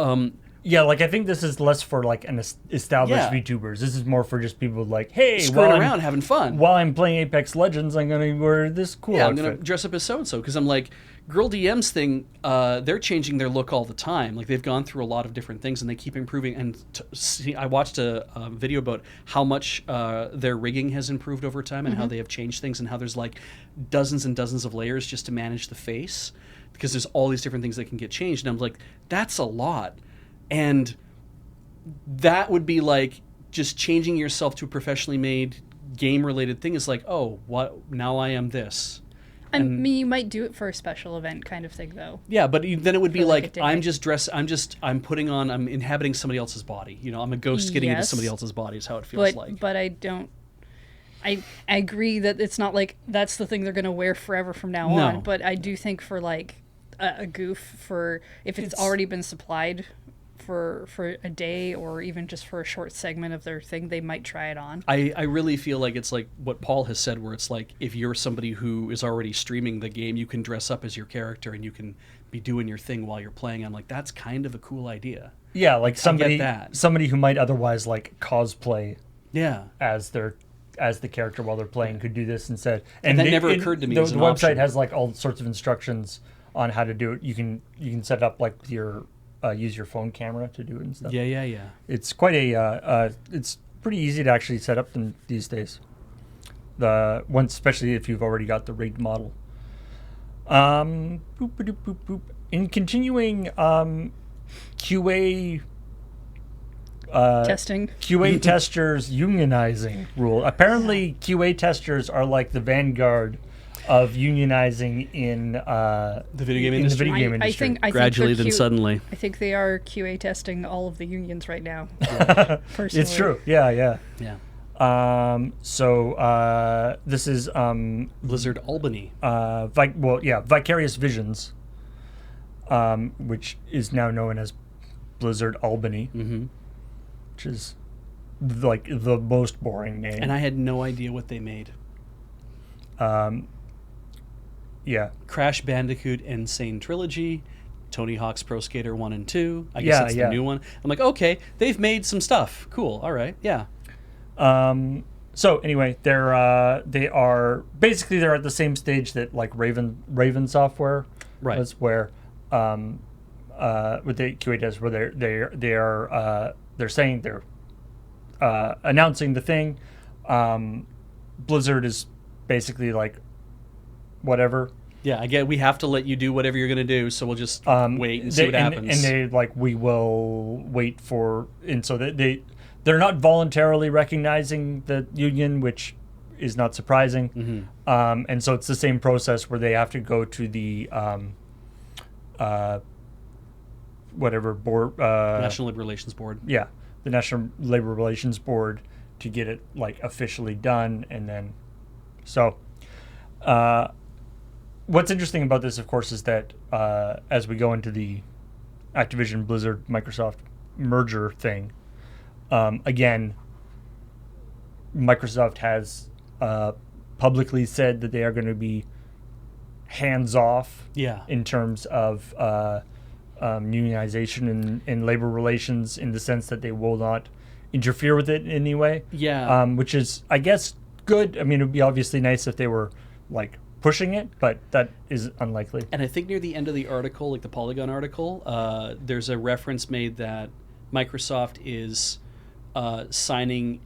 yeah, like I think this is less for like an established Yeah. VTubers. This is more for just people like, hey, Screwing around, having fun. While I'm playing Apex Legends, I'm gonna wear this cool Yeah, I'm outfit. going to dress up as so-and-so because I'm like, Girl DM's thing, they're changing their look all the time. Like, they've gone through a lot of different things, and they keep improving. And I watched a video about how much their rigging has improved over time and how they have changed things and how there's, like, dozens and dozens of layers just to manage the face. because there's all these different things that can get changed. And I'm like, that's a lot. And that would be like just changing yourself to a professionally made game related thing is like, oh, what? Now I am this. I mean, you might do it for a special event kind of thing, though. Yeah, but then it would be For, like, like, a day. I'm inhabiting somebody else's body. You know, I'm a ghost getting into Yes. somebody else's body is how it feels like. But I don't. I agree that it's not like that's the thing they're going to wear forever from now No. on. But I do think for like a goof, for if it's already been supplied for a day or even just for a short segment of their thing, they might try it on. I really feel like it's like what Paul has said, where it's like if you're somebody who is already streaming the game, you can dress up as your character and you can be doing your thing while you're playing. I'm like, that's kind of a cool idea. Yeah, like somebody that. somebody who might otherwise like cosplay Yeah. as the character while they're playing could do this instead. And that never occurred to me The, as an the website option. has like all sorts of instructions on how to do it. You can set it up like with your use your phone camera to do it and stuff. Yeah. It's quite it's pretty easy to actually set up these days. The once, especially if you've already got the rigged model. Boop, boop, boop, boop. In continuing QA Testing. QA testers unionizing rule. Apparently, QA testers are like the vanguard of unionizing in The video game in industry. the video game I industry. think Gradually, they're then suddenly. I think they are QA testing all of the unions right now. Personally. It's true. Yeah. Yeah. This is Blizzard Albany. Vicarious Visions, which is now known as Blizzard Albany, Mm-hmm. which is like the most boring name. And I had no idea what they made. Yeah. Crash Bandicoot Insane Trilogy, Tony Hawk's Pro Skater 1 and 2. I guess Yeah, that's yeah. the new one. I'm like, okay, they've made some stuff. Cool. All right. Yeah. So anyway, they are basically they're at the same stage that like Raven Software Right. was, where with the QA test, where they're saying they're announcing the thing. Blizzard is basically like whatever. Yeah, I get we have to let you do whatever you're going to do, so we'll just wait and see what happens. And they like, we will wait for, and so they're not voluntarily recognizing the union, which is not surprising. Mm-hmm. And so it's the same process where they have to go to the whatever board, National Labor Relations Board. yeah, the National Labor Relations Board, to get it like officially done, and then so. What's interesting about this, of course, is that as we go into the Activision Blizzard Microsoft merger thing, again, Microsoft has publicly said that they are going to be hands off Yeah. in terms of unionization and labor relations, in the sense that they will not interfere with it in any way. Yeah. Which is, I guess, good. I mean, it would be obviously nice if they were like pushing it, but that is unlikely. And I think near the end of the article, like the Polygon article, there's a reference made that Microsoft is signing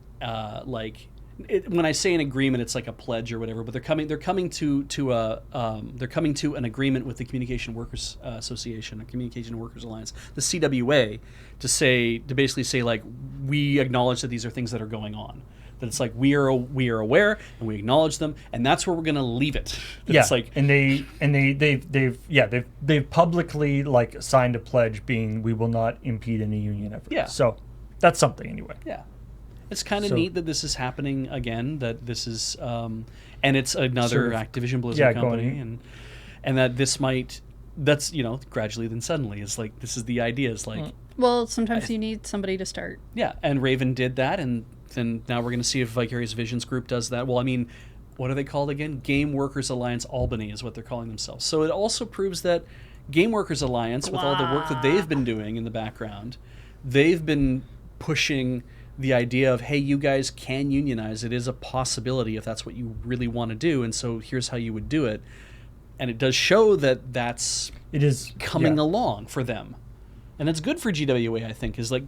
when I say an agreement, it's like a pledge or whatever. But they're coming to an agreement with the Communication Workers Association, or Communication Workers Alliance, the CWA, to basically say, like, we acknowledge that these are things that are going on. That it's like we are aware and we acknowledge them, and that's where we're gonna leave it. That Yeah, it's like, and they've publicly like signed a pledge, being we will not impede any union effort. Yeah. So that's something anyway. yeah, it's kind of So- neat that this is happening again. That this is, and it's another Sort of- Activision Blizzard yeah, company, going- and that this might. That's gradually then suddenly it's like this is the idea. It's like Well, sometimes you need somebody to start. yeah, and Raven did that, and then now we're going to see if Vicarious Visions Group does that. Well, I mean, what are they called again? Game Workers Alliance Albany is what they're calling themselves. So it also proves that Game Workers Alliance, with all the work that they've been doing in the background, they've been pushing the idea of, hey, you guys can unionize. It is a possibility if that's what you really want to do, and so here's how you would do it. And it does show that that's It is coming yeah. along for them. And that's good for GWA, I think, is like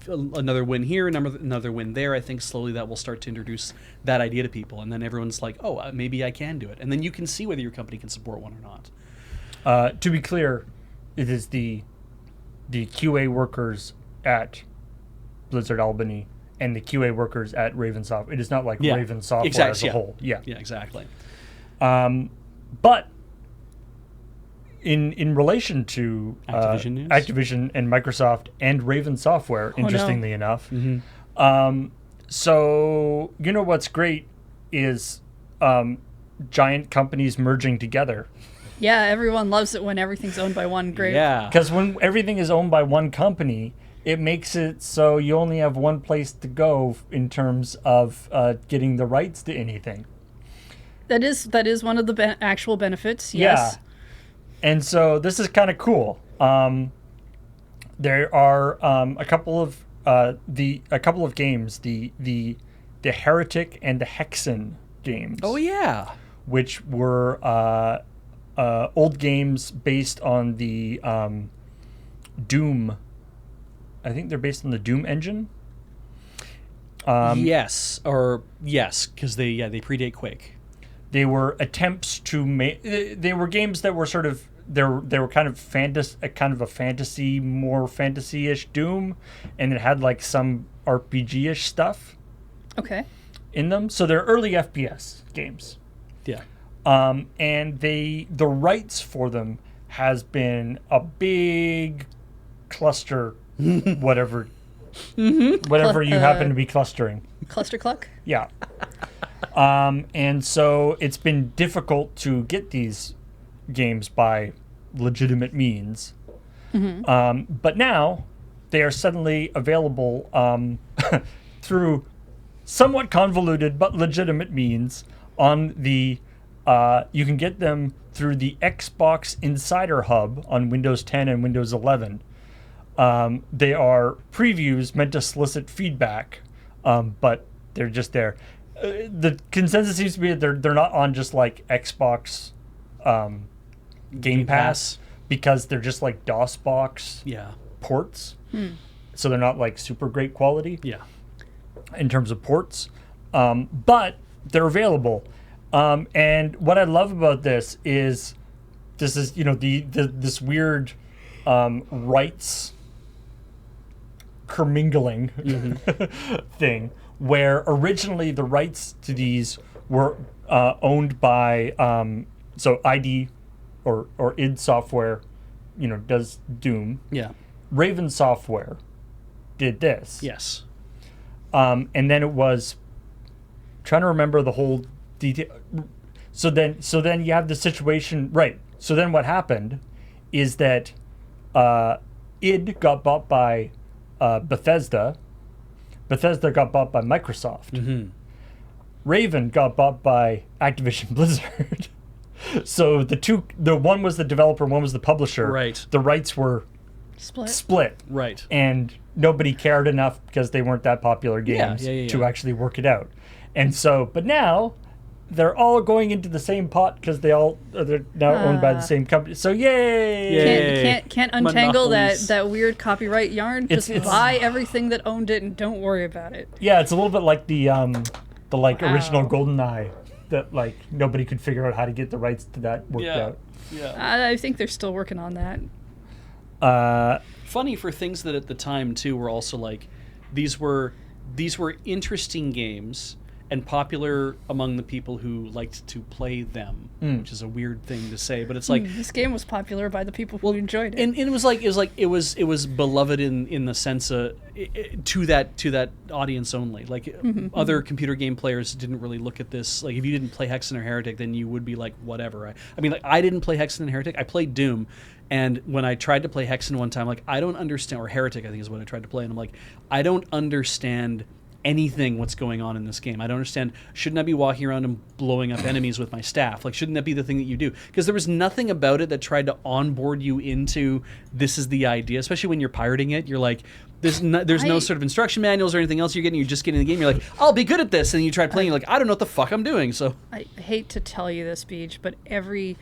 another win here, another win there. I think slowly that will start to introduce that idea to people. And then everyone's like, oh, maybe I can do it. And then you can see whether your company can support one or not. To be clear, it is the QA workers at Blizzard Albany and the QA workers at Raven Software. It is not like Raven Software as a whole. Yeah, exactly. But in relation to Activision news? Activision and Microsoft and Raven Software, interestingly enough, so you know what's great is giant companies merging together. Yeah, everyone loves it when everything's owned by one group. Yeah. Because when everything is owned by one company, it makes it so you only have one place to go in terms of getting the rights to anything. That is one of the actual benefits. Yes. Yeah. And so this is kind of cool. There are a couple of games, the Heretic and the Hexen games. Oh yeah. Which were old games based on the Doom. I think they're based on the Doom engine. Yes, because they predate Quake. They were attempts to make. They were games that were sort of they were kind of a fantasy, more fantasy-ish Doom, and it had like some RPG-ish stuff. Okay. In them, so they're early FPS games. Yeah. And the rights for them has been a big cluster, whatever you happen to be clustering. Cluster cluck? Yeah. And so it's been difficult to get these games by legitimate means. But now they are suddenly available through somewhat convoluted but legitimate means on the you can get them through the Xbox Insider Hub on Windows 10 and Windows 11. They are previews meant to solicit feedback, but they're just there. The consensus seems to be that they're not on just like Xbox Game Pass because they're just like DOSBox ports. So they're not like super great quality in terms of ports, but they're available. And what I love about this is this weird rights commingling thing, where originally the rights to these were owned by so ID or id Software, does Doom. Yeah. Raven Software did this. Yes. And then it was trying to remember the whole detail. So then you have the situation, right? So then what happened is that id got bought by Bethesda. Bethesda got bought by Microsoft. Raven got bought by Activision Blizzard. So the one was the developer, one was the publisher. Right. The rights were split. Right. And nobody cared enough because they weren't that popular games to actually work it out. And so, but now they're all going into the same pot because they're now owned by the same company. So yay! Can't untangle that weird copyright yarn. Just buy everything that owned it and don't worry about it. Yeah, it's a little bit like the original GoldenEye that like nobody could figure out how to get the rights to that worked out. Yeah. I think they're still working on that. Funny for things that at the time too were also like these were interesting games and popular among the people who liked to play them, which is a weird thing to say, but it's like this game was popular by the people who enjoyed it, and it was beloved in the sense to that audience only. Like other computer game players didn't really look at this. Like if you didn't play Hexen or Heretic, then you would be like whatever. I mean, like I didn't play Hexen and Heretic. I played Doom. And when I tried to play Hexen one time, like I don't understand, or Heretic I think is what I tried to play, and I'm like, I don't understand anything what's going on in this game. I don't understand. Shouldn't I be walking around and blowing up enemies with my staff? Like, shouldn't that be the thing that you do? Because there was nothing about it that tried to onboard you into this is the idea, especially when you're pirating it. You're like, there's no sort of instruction manuals or anything else you're getting. You're just getting the game. You're like, I'll be good at this. And you try playing, you're like, I don't know what the fuck I'm doing. So I hate to tell you this, Beach, but every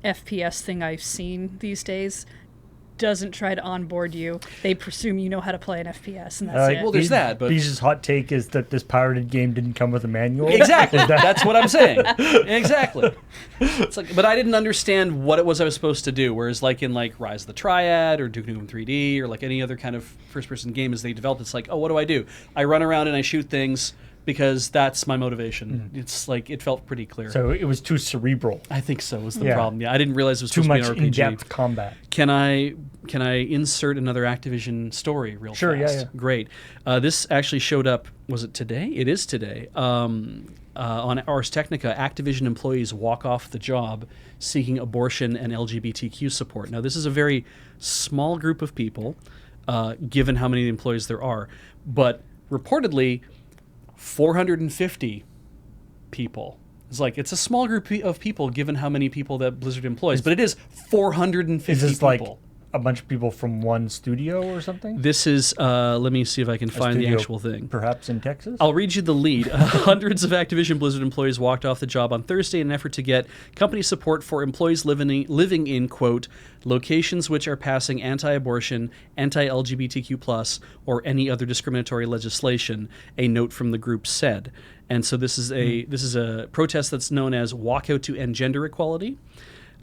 FPS thing I've seen these days doesn't try to onboard you. They presume you know how to play an FPS, and that's it. Well, there's that, but- Beej's hot take is that this pirated game didn't come with a manual. Exactly. That's what I'm saying. Exactly. It's like, but I didn't understand what it was I was supposed to do. Whereas, like in like Rise of the Triad or Duke Nukem 3D or like any other kind of first-person game as they develop, it's like, oh, what do? I run around and I shoot things because that's my motivation. It's like it felt pretty clear. So it was too cerebral. I think so was the Yeah. problem. Yeah, I didn't realize it was Too supposed much to be an RPG. in-depth combat. Can I insert another Activision story real Sure, fast? yeah. Great. This actually showed up. Was it today? It is today. On Ars Technica, Activision employees walk off the job seeking abortion and LGBTQ support. Now, this is a very small group of people, given how many employees there are, but reportedly 450 people. It's a small group of people given how many people that Blizzard employs, but it is 450 Is this people. like a bunch of people from one studio or something? This is, let me see if I can find the studio actual thing. Perhaps in Texas? I'll read you the lead. Hundreds of Activision Blizzard employees walked off the job on Thursday in an effort to get company support for employees living in, quote, locations which are passing anti-abortion, anti-LGBTQ+, or any other discriminatory legislation, a note from the group said. And so this is a protest that's known as Walkout to End Gender Equality.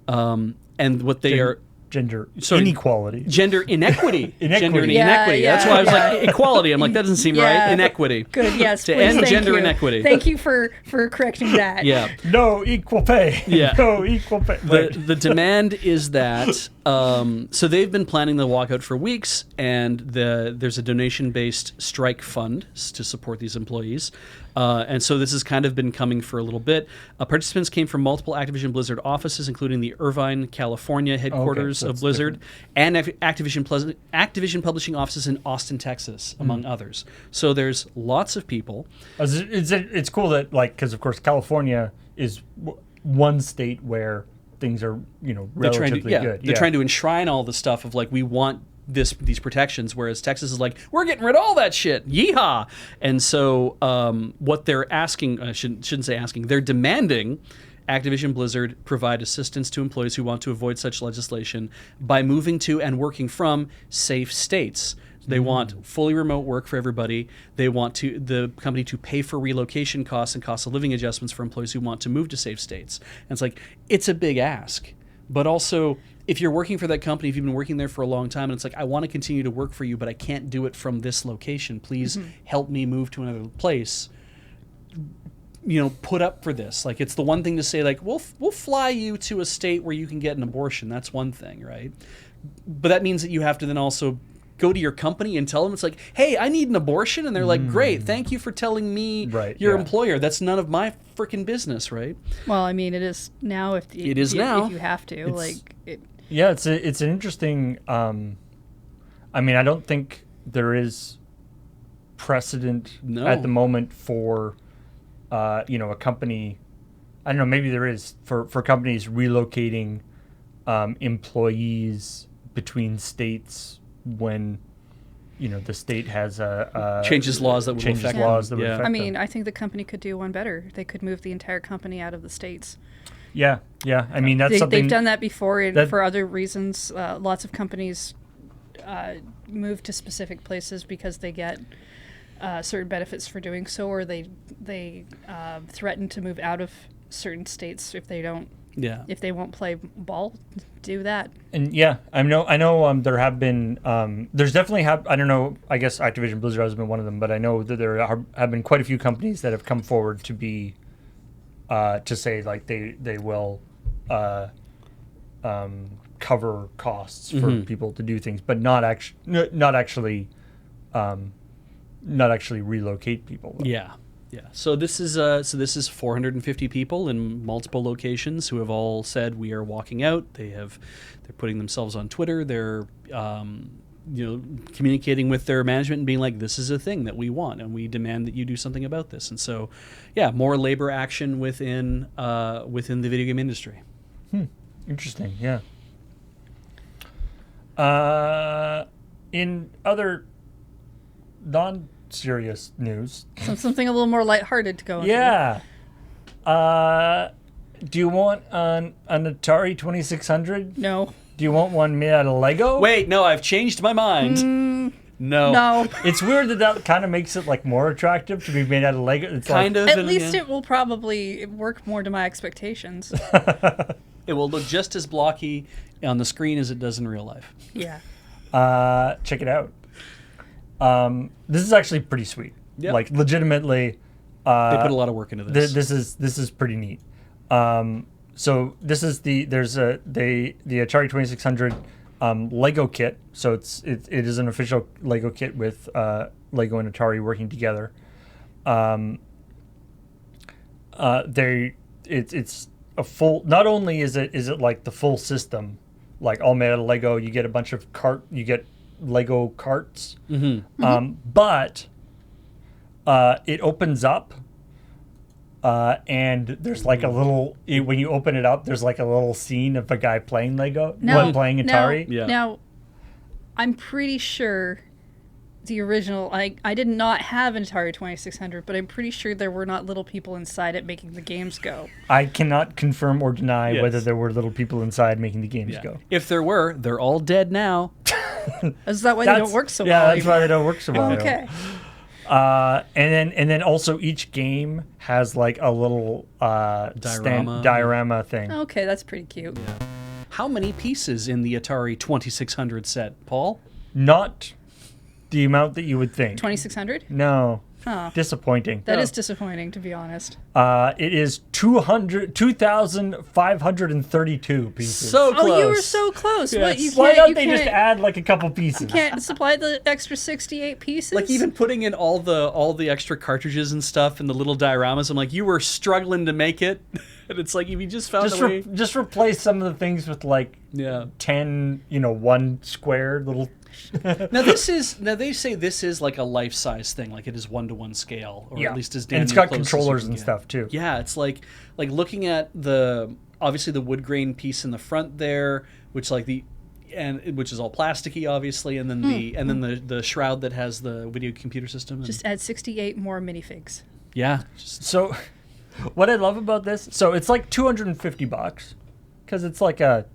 And what they are... Gender Sorry, inequality. Gender inequity. Inequity. Gender Yeah, inequity. yeah, That's why I was yeah. like, equality. I'm like, that doesn't seem Yeah. right. Inequity. Good, yes, To please, end thank gender you. inequity. Thank you for correcting that. Yeah. No equal pay. Yeah. No equal pay. The demand is that so they've been planning the walkout for weeks, and there's a donation-based strike fund to support these employees. And so this has kind of been coming for a little bit. Participants came from multiple Activision Blizzard offices, including the Irvine, California headquarters so of it's Blizzard, and Activision publishing offices in Austin, Texas, among others. So there's lots of people. It's cool that, like, because of course California is one state where things are, relatively good. They're trying to enshrine all the stuff of like, we want these protections, whereas Texas is like, we're getting rid of all that shit, yeehaw. And so what they're asking, I shouldn't say asking, they're demanding Activision Blizzard provide assistance to employees who want to avoid such legislation by moving to and working from safe states. They want fully remote work for everybody. They want the company to pay for relocation costs and cost of living adjustments for employees who want to move to safe states. And it's like, it's a big ask. But also, if you're working for that company, if you've been working there for a long time, and it's like, I want to continue to work for you, but I can't do it from this location. Please help me move to another place. Put up for this. Like, it's the one thing to say, like, we'll fly you to a state where you can get an abortion. That's one thing, right? But that means that you have to then also go to your company and tell them, it's like, hey, I need an abortion. And they're like, great, thank you for telling me your employer. That's none of my freaking business, right? Well, I mean, it is now if you have to. Yeah, it's an interesting. I mean, I don't think there is precedent at the moment for, a company. I don't know. Maybe there is for companies relocating employees between states when the state has changes laws that would affect laws them. that would affect I mean, them. I think the company could do one better. They could move the entire company out of the states. Yeah. I mean, that's something they've done that before, and for other reasons. Lots of companies move to specific places because they get certain benefits for doing so, or they threaten to move out of certain states if they don't. Yeah. If they won't play ball, do that. And I know there have been there's definitely I don't know, I guess Activision Blizzard has been one of them, but I know that there have been quite a few companies that have come forward to be to say like they will cover costs for people to do things, but not actually relocate people. Yeah. So this is 450 people in multiple locations who have all said we are walking out. They're putting themselves on Twitter. They're communicating with their management and being like, this is a thing that we want and we demand that you do something about this. And so, more labor action within the video game industry. Interesting. Yeah. In other non-serious news, Something a little more lighthearted to go into. yeah. Do you want an Atari 2600? No. Do you want one made out of Lego? Wait, no, I've changed my mind. No. No. It's weird that kind of makes it like more attractive to be made out of Lego. It's Kind of. At least it will probably work more to my expectations. It will look just as blocky on the screen as it does in real life. Yeah. Check it out. This is actually pretty sweet. Yep. Like legitimately. They put a lot of work into this. This is pretty neat. So this is the Atari 2600 Lego kit. So it is an official Lego kit with Lego and Atari working together. It's a full. Not only is it like the full system, like all made out of Lego. You get a bunch of you get Lego carts, but it opens up. And there's like a little, when you open it up, there's like a little scene of a guy playing Lego, playing Atari. Now, I'm pretty sure the original, I did not have an Atari 2600, but I'm pretty sure there were not little people inside it making the games go. I cannot confirm or deny Yes. whether there were little people inside making the games go. If there were, they're all dead now. Is that why they don't work so well? Yeah, that's why they don't work so well. Okay. And then also each game has like a little diorama thing. Okay, that's pretty cute. How many pieces in the Atari 2600 set, Paul? Not the amount that you would think. 2600? No. Oh, Disappointing. that is disappointing, to be honest. It is 2,532 pieces. So close. Oh, you were so close. Yes. What, you Why can't, don't you they just can't- add like a couple pieces? Can't supply the extra 68 pieces? Like even putting in all the extra cartridges and stuff and the little dioramas, I'm like, you were struggling to make it, and it's like if you just found a way. Just replace some of the things with like 10, one square little. Now they say this is like a life size thing, like it is 1-to-1 scale, or at least as damn and it's got close as you controllers can and get. stuff too. Yeah, it's like looking at obviously the wood grain piece in the front there, which which is all plasticky, obviously, and then the shroud that has the video computer system. Just add 68 more minifigs. Yeah. So, what I love about this, so it's like $250 because it's like a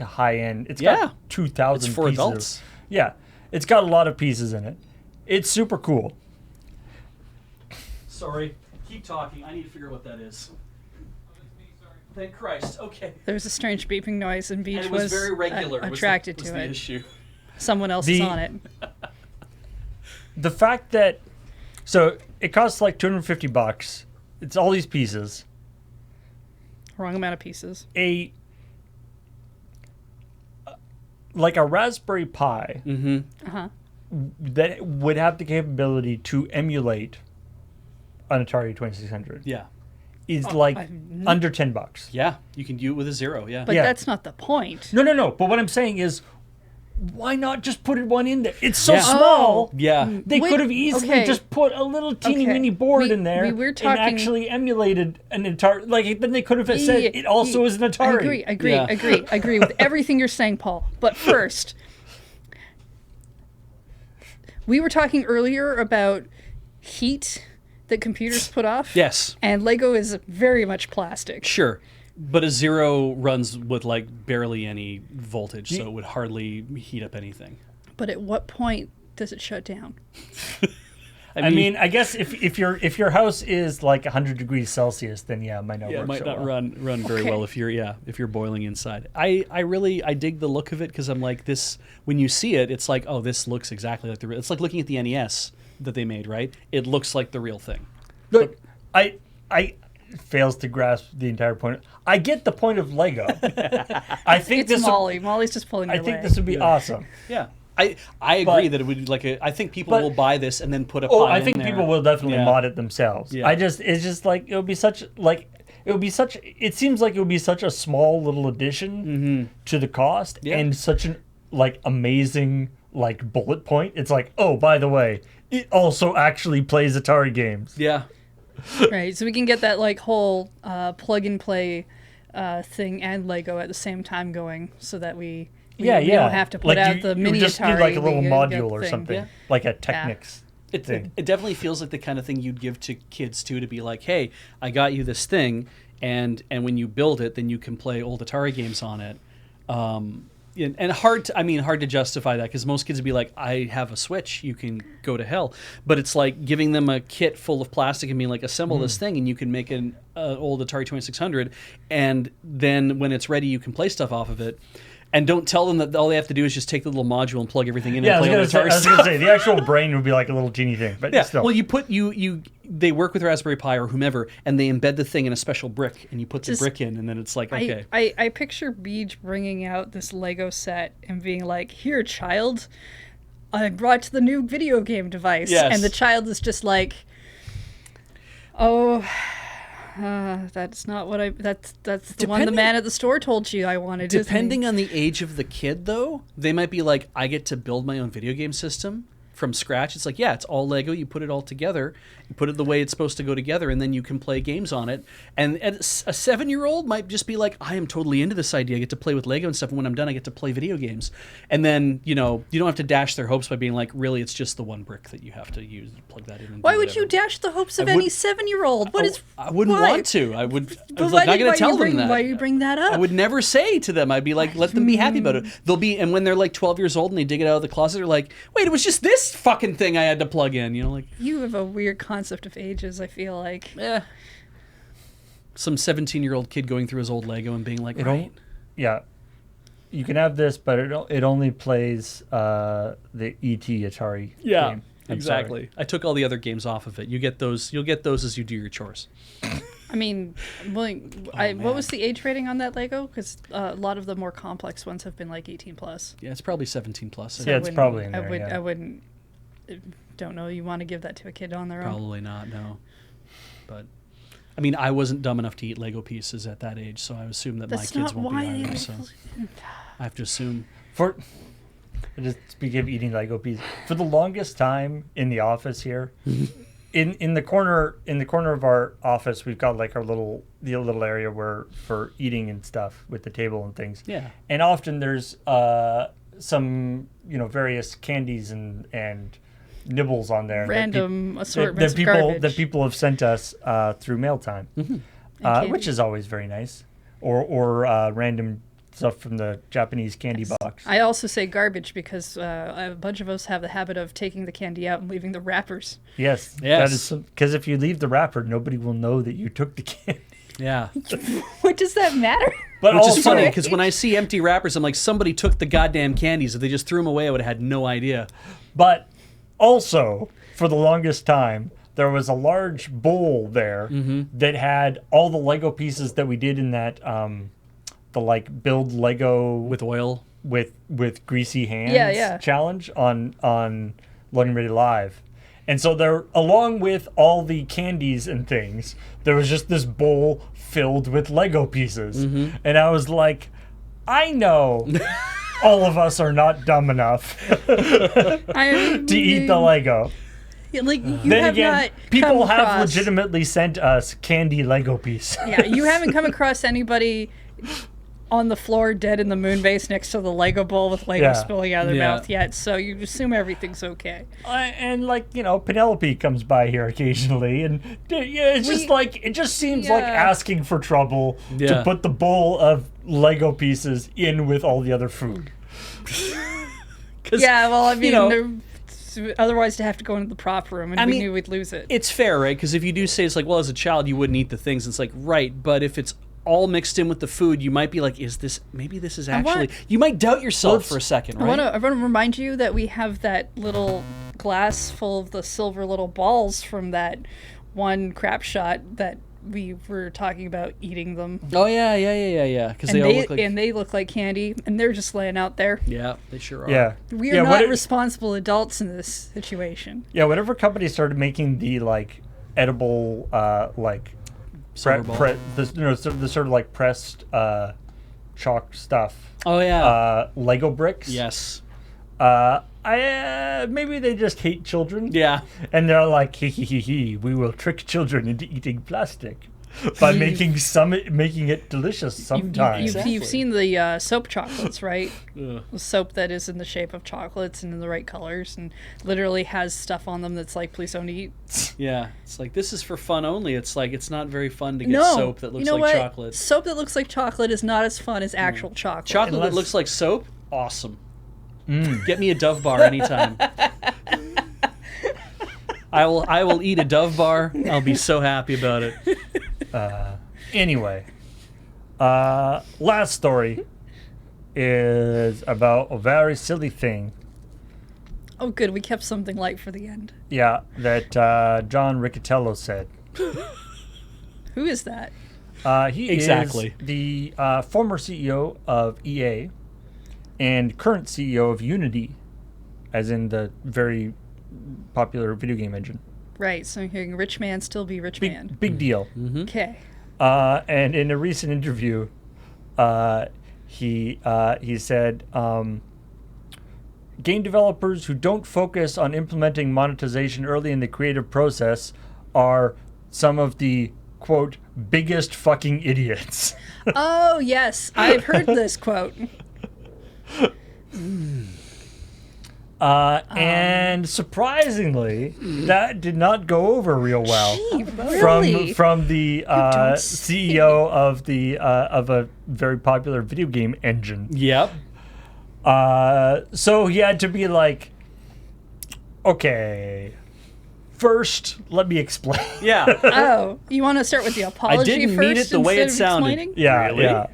high end. It's got 2,000 It's for pieces. adults. Yeah, it's got a lot of pieces in it. It's super cool. Sorry. Keep talking. I need to figure out what that is. Thank Christ. Okay. There was a strange beeping noise, and Beach And it was very regular. attracted was to the it. issue. Someone else is on it. The fact that, so it costs like $250. It's all these pieces. Wrong amount of pieces. Like a Raspberry Pi that would have the capability to emulate an Atari 2600. Yeah. Is like under $10. Yeah. You can do it with a zero. Yeah. But that's not the point. No. But what I'm saying is, why not just put one in there? It's so small. Yeah. They Wait, could have easily okay. just put a little teeny Okay. mini board We- in there we were and talking- actually emulated an Atari. Like then they could have said it also is an Atari. I agree with everything you're saying, Paul. But first, we were talking earlier about heat that computers put off. Yes. And Lego is very much plastic. Sure. But a zero runs with like barely any voltage, so it would hardly heat up anything. But at what point does it shut down? I mean, I guess if your house is like 100 degrees Celsius, then it might not work. it might so not well. run very well if you're boiling inside. I dig the look of it because I'm like this. When you see it, it's like, oh, this looks exactly like the real. It's like looking at the NES that they made, right? It looks like the real thing. Look, I fails to grasp the entire point. I get the point of Lego. I think It's this. Molly. Molly's just pulling I your think leg. this would be awesome. Yeah. I agree that it would be I think people will buy this and then put a pie I in think there. people will definitely mod it themselves. Yeah. It's just like it seems like it would be such a small little addition to the cost and such an amazing bullet point. It's like, oh, by the way, it also actually plays Atari games. Yeah. Right, so we can get that whole plug and play thing and Lego at the same time going, so that we don't have to put out the mini you just Atari. need like a little we module get or thing. something, like a Technics thing. It definitely feels like the kind of thing you'd give to kids too, to be like, hey, I got you this thing, and when you build it, then you can play old Atari games on it. and hard to justify that, because most kids would be like, I have a Switch, you can go to hell. But it's like giving them a kit full of plastic and being like, assemble this thing and you can make an old Atari 2600, and then when it's ready you can play stuff off of it. And don't tell them that all they have to do is just take the little module and plug everything in and play all the Atari I was stuff. going to say, the actual brain would be like a little genie thing, but still. Well, they work with Raspberry Pi or whomever, and they embed the thing in a special brick, and you put the brick in, and then it's like, okay. I picture Beej bringing out this Lego set and being like, "Here, child, I brought the new video game device," and the child is just like, "Oh." That's not what that's the one the man at the store told you I wanted. Depending on the age of the kid, though, they might be like, I get to build my own video game system from scratch. It's like, yeah, it's all Lego. You put it all together. You put it the way it's supposed to go together, and then you can play games on it. And a 7-year-old might just be like, I am totally into this idea. I get to play with Lego and stuff, and when I'm done, I get to play video games. And then, you don't have to dash their hopes by being like, really, it's just the one brick that you have to use. You plug that in. And why would you dash the hopes of any 7-year-old? I wouldn't want to. I was not going to tell them that. Why you bring that up? I would never say to them. I'd be like, let them be happy about it. And when they're like 12 years old and they dig it out of the closet, they're like, wait, it was just this fucking thing I had to plug in. You have a weird concept of ages, I feel like. Yeah. Some 17-year-old kid going through his old Lego and being like, right? Yeah. You can have this, but it only plays the E.T. Atari game. Exactly. Sorry. I took all the other games off of it. You'll get those as you do your chores. I mean, what was the age rating on that Lego? Because a lot of the more complex ones have been like 18 plus. Yeah, it's probably 17 plus. So it's probably in there. I wouldn't. Don't know. You want to give that to a kid on their own? Probably not. No. But I mean, I wasn't dumb enough to eat Lego pieces at that age, so I assume that my kids won't be either. So I have to assume. Speaking of eating Lego pieces, for the longest time in the office here, in the corner of our office, we've got like the little area for eating and stuff with the table and things. Yeah. And often there's some various candies and nibbles on there. Random assortments of garbage that people have sent us through mail time, which is always very nice. Or random stuff from the Japanese candy box. I also say garbage because a bunch of us have the habit of taking the candy out and leaving the wrappers. Yes. That is because if you leave the wrapper, nobody will know that you took the candy. Yeah. What does that matter? Which is funny because when I see empty wrappers, I'm like, somebody took the goddamn candies. If they just threw them away, I would have had no idea. But also, for the longest time, there was a large bowl there that had all the Lego pieces that we did in that the build Lego with oil with greasy hands challenge on Loading Ready Live. And so there, along with all the candies and things, there was just this bowl filled with Lego pieces. And I was like, I know all of us are not dumb enough to eat the Lego. People have legitimately sent us candy Lego pieces. Yeah, you haven't come across anybody on the floor dead in the moon base next to the Lego bowl with Lego spilling out of their mouth yet, so you assume everything's okay. And Penelope comes by here occasionally, and it's it just seems like asking for trouble to put the bowl of Lego pieces in with all the other food. Otherwise to have to go into the prop room, and we knew we'd lose it. It's fair, right? Because if you do say it's like, well, as a child you wouldn't eat the things, it's like, right, but if it's all mixed in with the food, you might be like, maybe this is actually, you might doubt yourself for a second, right? I want to remind you that we have that little glass full of the silver little balls from that one crap shot that we were talking about eating them. Oh yeah. Because they look like candy, and they're just laying out there. Yeah, they sure are. Yeah, we are not responsible adults in this situation. Yeah, whatever company started making the edible the sort of pressed chalk stuff. Oh yeah. Lego bricks. Yes. Maybe they just hate children. Yeah. And they're like, we will trick children into eating plastic by making it delicious sometimes. You've seen the soap chocolates, right? The soap that is in the shape of chocolates and in the right colors and literally has stuff on them that's like, please don't eat. Yeah. It's like, this is for fun only. It's like, it's not very fun to get soap that looks like chocolate. Soap that looks like chocolate is not as fun as actual chocolate. Chocolate that looks like soap awesome. Get me a Dove bar anytime. I will eat a Dove bar. I'll be so happy about it. Anyway, last story is about a very silly thing. Oh, good. We kept something light for the end. Yeah, that John Riccitiello said. Who is that? He Exactly. is the former CEO of EA and current CEO of Unity, as in the very popular video game engine. Right. So I'm hearing rich man still be rich man. Big deal. Okay. And in a recent interview, he said, game developers who don't focus on implementing monetization early in the creative process are some of the, quote, biggest fucking idiots. Oh, yes. I've heard this quote. And surprisingly, that did not go over real well. Gee, really? From the don't say. CEO of the of a very popular video game engine. Yep. So he had to be like, okay, first let me explain. Yeah. Oh, you want to start with the apology didn't first mean it the way instead it of sounded. explaining? Yeah, Really? yeah.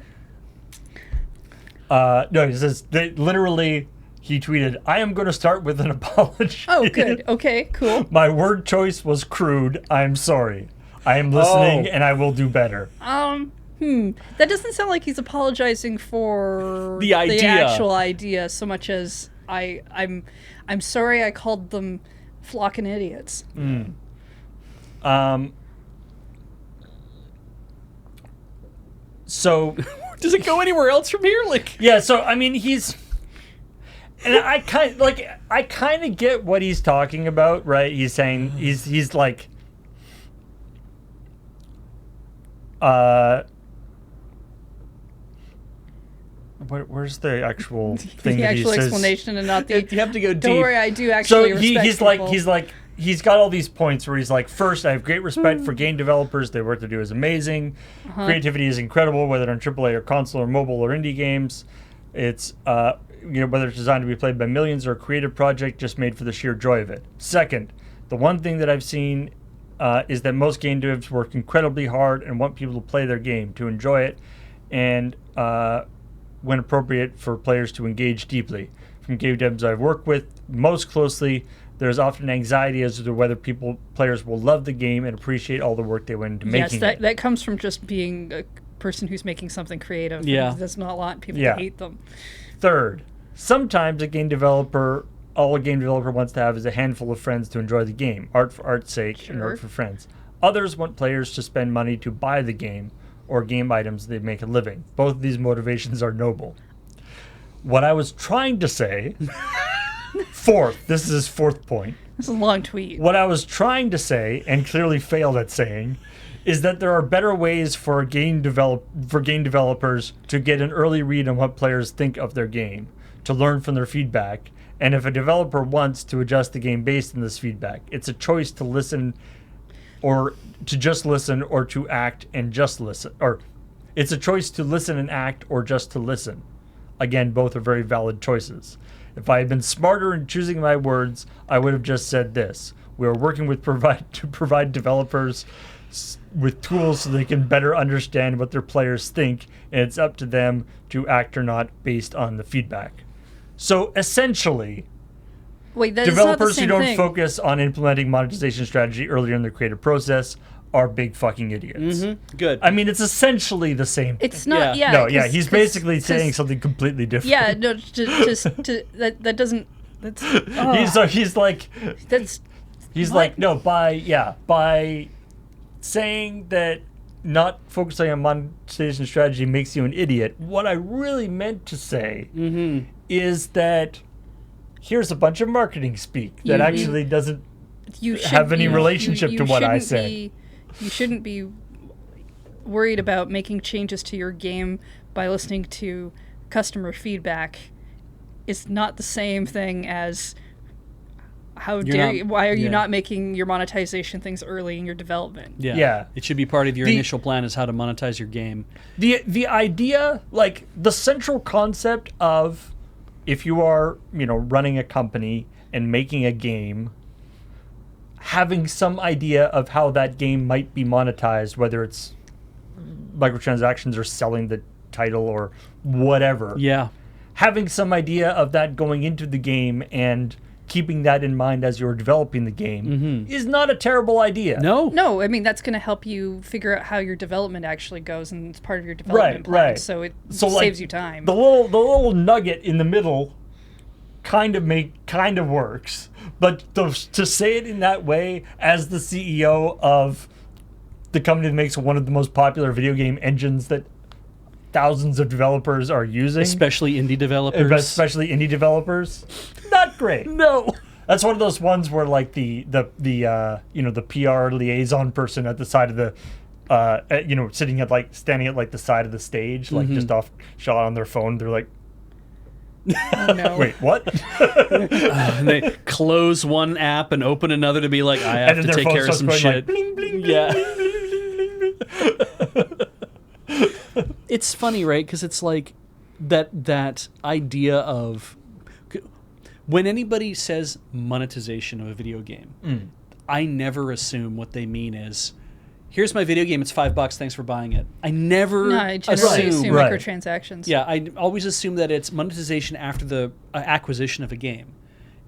No, he says that literally. He tweeted, "I am going to start with an apology. Oh, good. Okay, cool. My word choice was crude. I'm sorry. I am listening, and I will do better." That doesn't sound like he's apologizing for The idea. actual idea so much as I'm sorry I called them flocking idiots. So, Does it go anywhere else from here? Like, yeah. So I mean, and I kind of get what he's talking about, right? He's saying he's like, where's the actual thing? The that actual he says? explanation and not the. you have to go deep. Don't worry, I do So actually respect he's like he's got all these points where he's like, first, I have great respect for game developers. Their work they do is amazing. Creativity is incredible, whether on AAA or console or mobile or indie games. It's whether it's designed to be played by millions or a creative project just made for the sheer joy of it. Second, the one thing that I've seen is that most game devs work incredibly hard and want people to play their game, to enjoy it, and when appropriate, for players to engage deeply. From game devs I've worked with most closely, there's often anxiety as to whether players will love the game and appreciate all the work they went into making Yes, it. that comes from just being a person who's making something creative. Yeah. And does not want people Yeah. to hate them. Third, sometimes all a game developer wants to have is a handful of friends to enjoy the game, art for art's sake, and Sure. art for friends. Others want players to spend money to buy the game or game items they make a living. Both of these motivations are noble. What I was trying to say, this is his fourth point. This is a long tweet. What I was trying to say, and clearly failed at saying, is that there are better ways for game developers to get an early read on what players think of their game, to learn from their feedback, and if a developer wants to adjust the game based on this feedback, it's a choice to listen or to just listen or to act and just listen. Or it's a choice to listen and act or just to listen. Again, both are very valid choices. If I had been smarter in choosing my words, I would have just said this. We are working to provide developers with tools so they can better understand what their players think, and it's up to them to act or not based on the feedback. So essentially, Wait, that is not the developers who same don't thing. focus on implementing monetization strategy earlier in their creative process are big fucking idiots. Good. I mean, it's essentially the same thing. It's not. Yeah. Yeah. No, yeah, 'cause- he's 'cause- basically 'cause- saying something completely different. Yeah. No. That doesn't. That's. Oh, He's like that's. like no by saying that not focusing on monetization strategy makes you an idiot. What I really meant to say is that here's a bunch of marketing speak that You- actually doesn't You should, have any relationship to what I shouldn't say. You shouldn't be worried about making changes to your game by listening to customer feedback. It's not the same thing as why are you not making your monetization things early in your development? Yeah. Yeah. It should be part of your The- initial plan is how to monetize your game. The idea, like the central concept of if you are, running a company and making a game, having some idea of how that game might be monetized, whether it's microtransactions or selling the title or whatever. Yeah. Having some idea of that going into the game and keeping that in mind as you're developing the game is not a terrible idea. No, I mean, that's going to help you figure out how your development actually goes, and it's part of your development plan, right. so it So, saves you time. The little nugget in the middle kind of works, but to say it in that way as the CEO of the company that makes one of the most popular video game engines that thousands of developers are using, Especially indie developers. Not great. No. That's one of those ones where like the PR liaison person at the side of the standing at the side of the stage, like just off shot on their phone, they're like, Oh, no. wait, what? And they close one app and open another to be like, I have And to then their take phone care of starts some going shit. like, bling, bling, bling, Yeah. bling, bling, bling, bling, bling. It's funny, right? Because it's like that idea of when anybody says monetization of a video game, I never assume what they mean is, here's my video game, it's $5, thanks for buying it. I never No, I generally assume Right. microtransactions. Yeah, I always assume that it's monetization after the acquisition of a game.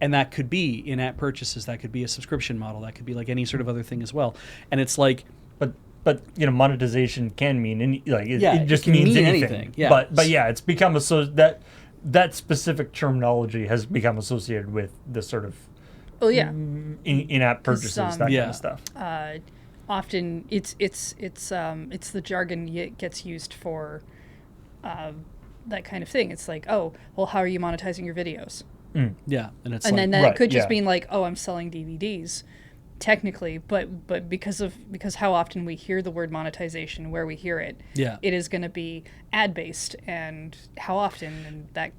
And that could be in-app purchases, that could be a subscription model, that could be like any sort of other thing as well. And it's like, But monetization can mean it just can means mean anything. anything, yeah. But yeah, it's become that specific terminology has become associated with the sort of Oh yeah. in-app purchases, that kind Yeah. of stuff. Often it's the jargon gets used for that kind of thing. It's like, oh, well, how are you monetizing your videos? yeah. And it's And like, then right, it could just yeah. mean like, oh, I'm selling DVDs, technically, but because how often we hear the word monetization, where we hear it, Yeah. it is going to be ad based, and how often, and that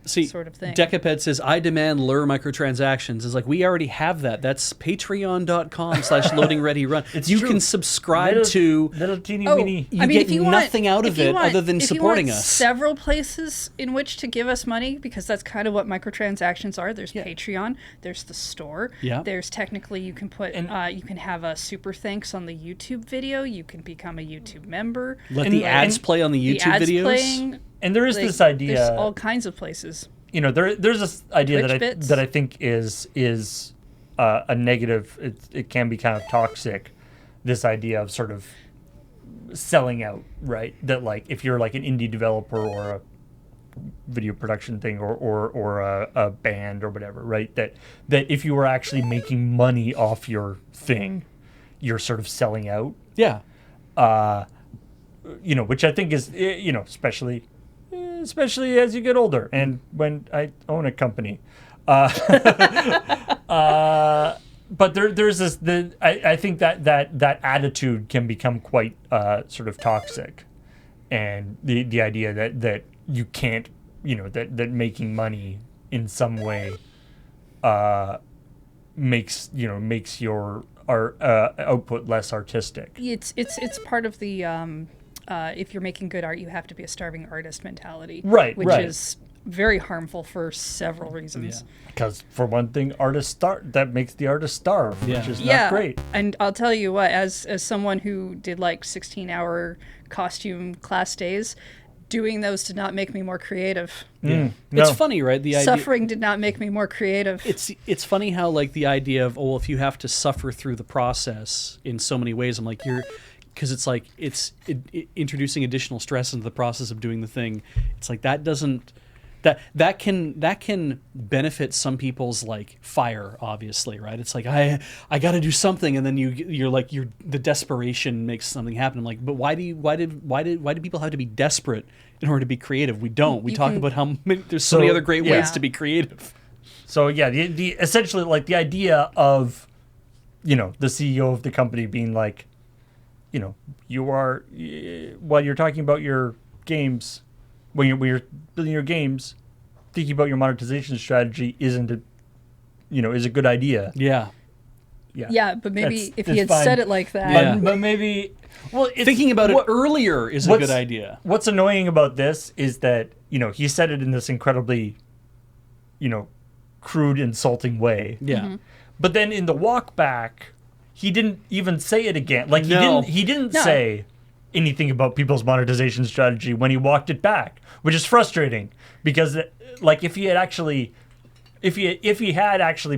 see, sort of thing. Decaped says, I demand lure microtransactions. It's like, we already have that. That's patreon.com/loadingreadyrun. It's You true. can subscribe to... little teeny Oh, weeny. You get nothing out of it other than if supporting you want us. several places in which to give us money, because that's kind of what microtransactions are. There's Patreon, there's the store. Yeah. There's technically you can put you can have a super thanks on the YouTube video. You can become a YouTube member. Let the ads play on the The YouTube ads videos. playing. And there is like, this idea. There's all kinds of places. There's this idea Twitch bits. that I think is a negative. It can be kind of toxic. This idea of sort of selling out, right? That like if you're like an indie developer or a video production thing or a band or whatever, right? That if you were actually making money off your thing, you're sort of selling out. Yeah. Which I think is especially as you get older and when I own a company. But there's this. I think that attitude can become quite sort of toxic, and the idea that you can't, that making money in some way makes your output less artistic. It's part of the if you're making good art, you have to be a starving artist mentality, Right, Which right. is very harmful for several reasons. Because for one thing, that makes the artist starve, Yeah. which is not great. And I'll tell you what, as someone who did like 16-hour costume class days, doing those did not make me more creative. No. It's funny, right? The idea... Suffering did not make me more creative. It's funny how like the idea of, oh, well, if you have to suffer through the process in so many ways, I'm like, because it's like it's introducing additional stress into the process of doing the thing. It's like that doesn't that can benefit some people's like fire, obviously, right? It's like I got to do something, and then the desperation makes something happen. I'm like, but why do people have to be desperate in order to be creative? We don't. We talk about how there's so many other great ways to be creative. So yeah, the essentially like the idea of, the CEO of the company being like, you are while you're talking about your games, when you're building your games, thinking about your monetization strategy is a good idea. Yeah. Yeah, but maybe if that's he had fine. said it like that. Yeah. But maybe Thinking about it earlier is a good idea. What's annoying about this is that he said it in this incredibly crude, insulting way. Yeah. But then in the walk back, he didn't even say it again. Like No. he didn't No. say anything about people's monetization strategy when he walked it back, which is frustrating because like if he had actually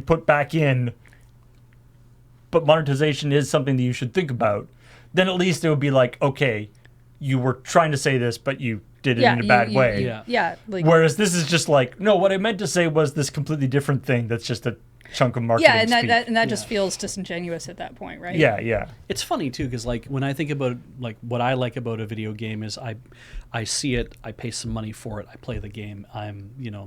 put back in, but monetization is something that you should think about, then at least it would be like, okay, you were trying to say this, but you did it in a bad way. Yeah. Like, Whereas this is just like, no, what I meant to say was this completely different thing that's just a chunk of marketing yeah, and speak. that just feels disingenuous at that point, right? Yeah. It's funny too, because like when I think about like what I like about a video game is I see it, I pay some money for it, I play the game,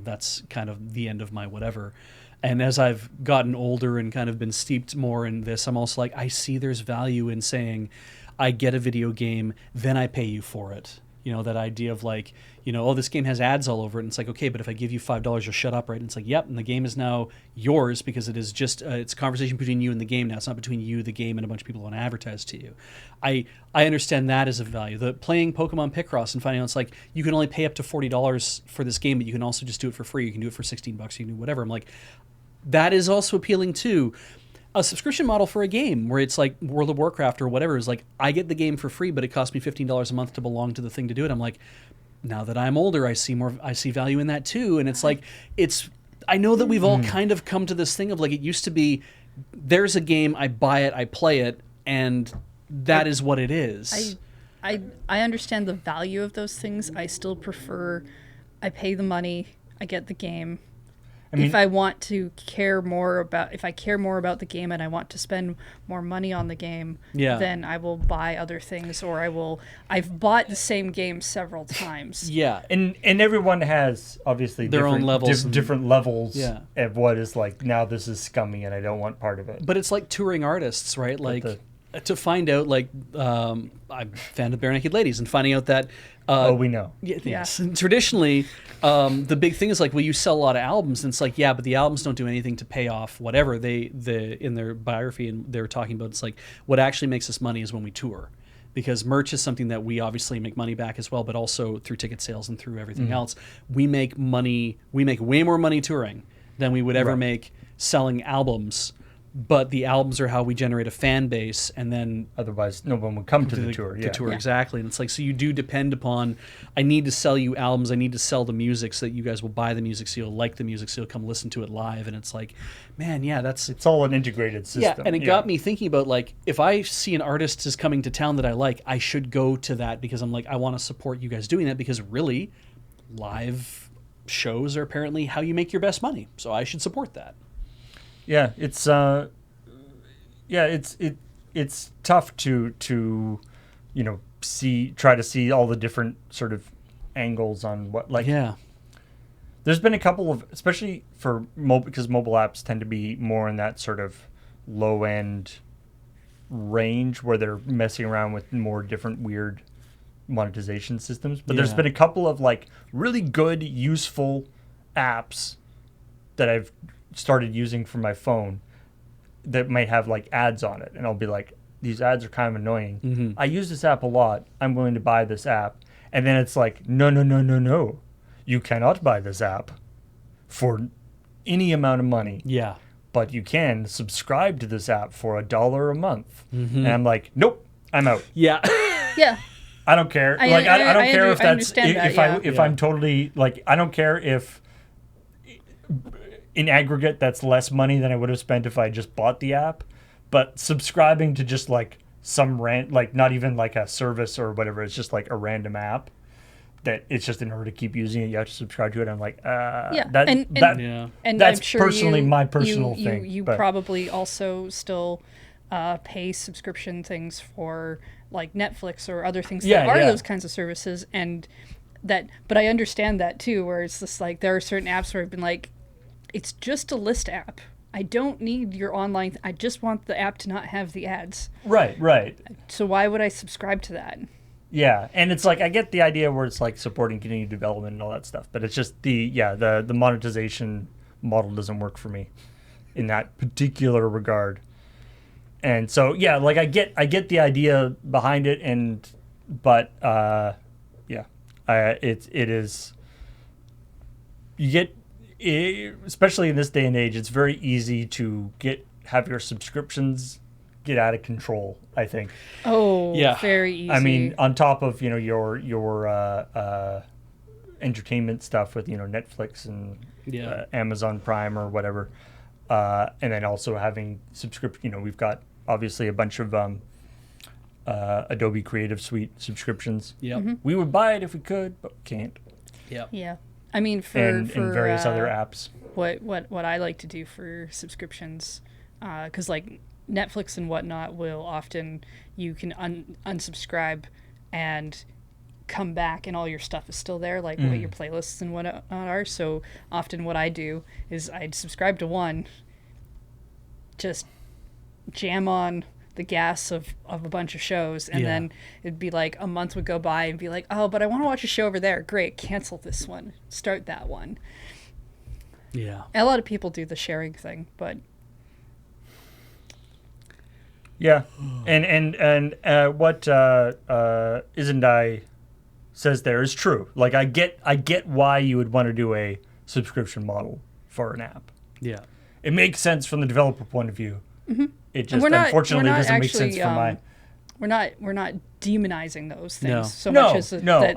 that's kind of the end of my whatever. And as I've gotten older and kind of been steeped more in this, I'm also like, I see there's value in saying, I get a video game, then I pay you for it. That idea of like, oh, this game has ads all over it. And it's like, okay, but if I give you $5, you'll shut up, right? And it's like, yep, and the game is now yours because it is just, it's a conversation between you and the game now. It's not between you, the game, and a bunch of people who want to advertise to you. I understand that as a value. The playing Pokemon Picross and finding out it's like, you can only pay up to $40 for this game, but you can also just do it for free. You can do it for $16, you can do whatever. I'm like, that is also appealing too. A subscription model for a game where it's like World of Warcraft or whatever is like, I get the game for free, but it costs me $15 a month to belong to the thing to do it. I'm like, now that I'm older, I see value in that too. And it's like, I know that we've all kind of come to this thing of like, it used to be, there's a game, I buy it, I play it, and that is what it is. I understand the value of those things. I still prefer, I pay the money, I get the game. If I care more about the game and I want to spend more money on the game, then I will buy other things, or I've bought the same game several times. Yeah. And everyone has obviously their own levels, different levels of what is like, now this is scummy and I don't want part of it. But it's like touring artists, right? Like to find out, like I'm a fan of Bare Naked Ladies, and finding out that we know. Yes. And traditionally, the big thing is like, well, you sell a lot of albums, and it's like, yeah, but the albums don't do anything to pay off whatever in their biography, and they were talking about, it's like, what actually makes us money is when we tour, because merch is something that we obviously make money back as well, but also through ticket sales and through everything else. We make way more money touring than we would ever make selling albums. But the albums are how we generate a fan base, and then otherwise no one would come to the tour. The tour, exactly. And it's like, so you do depend upon, I need to sell you albums, I need to sell the music so that you guys will buy the music, so you'll like the music, so you'll come listen to it live. And it's like, man, it's all an integrated system. Yeah, and it got me thinking about, like, if I see an artist is coming to town that I like, I should go to that, because I'm like, I want to support you guys doing that, because really, live shows are apparently how you make your best money. So I should support that. Yeah, it's it's tough to try to see all the different sort of angles on what, like, there's been a couple of, especially for because mobile apps tend to be more in that sort of low end range where they're messing around with more different weird monetization systems, but there's been a couple of like really good useful apps that I've started using for my phone that might have like ads on it, and I'll be like, these ads are kind of annoying. I use this app a lot, I'm willing to buy this app. And then it's like, no, you cannot buy this app for any amount of money, but you can subscribe to this app for $1 a month. And I'm like, nope, I'm out. Yeah. I don't care. I don't care if that's if I'm totally like, I don't care if in aggregate that's less money than I would have spent if I just bought the app, but subscribing to just like some like not even like a service or whatever, it's just like a random app that it's just in order to keep using it you have to subscribe to it. I'm like, and that's I'm sure personally my personal thing. You probably also still pay subscription things for like Netflix or other things that are those kinds of services, but I understand that too, where it's just like there are certain apps where I've been like, it's just a list app. I don't need your online. I just want the app to not have the ads. Right. So why would I subscribe to that? Yeah, and it's like, I get the idea where it's like supporting continued development and all that stuff, but it's just the monetization model doesn't work for me in that particular regard. And so like I get the idea behind it, but it is, you get. especially in this day and age, it's very easy to have your subscriptions get out of control, I think. Oh, Yeah. very easy. I mean, on top of, your entertainment stuff with, Netflix and Yeah. Amazon Prime or whatever. And then also having subscription, we've got obviously a bunch of Adobe Creative Suite subscriptions. Yep. We would buy it if we could, but can't. Yep. yeah. I mean, for And various other apps. what I like to do for subscriptions, because like Netflix and whatnot will often, you can unsubscribe and come back and all your stuff is still there, like what your playlists and what are. So often what I do is I'd subscribe to one, just jam on the gas of a bunch of shows, and then it'd be like a month would go by and be like, oh, but I want to watch a show over there. Great, cancel this one, start that one. Yeah. A lot of people do the sharing thing, but Yeah, and what Isn't I says there is true. Like I get why you would want to do a subscription model for an app. Yeah. It makes sense from the developer point of view. Mm-hmm. It just unfortunately doesn't make sense for my. We're not demonizing those things No. so much as No, that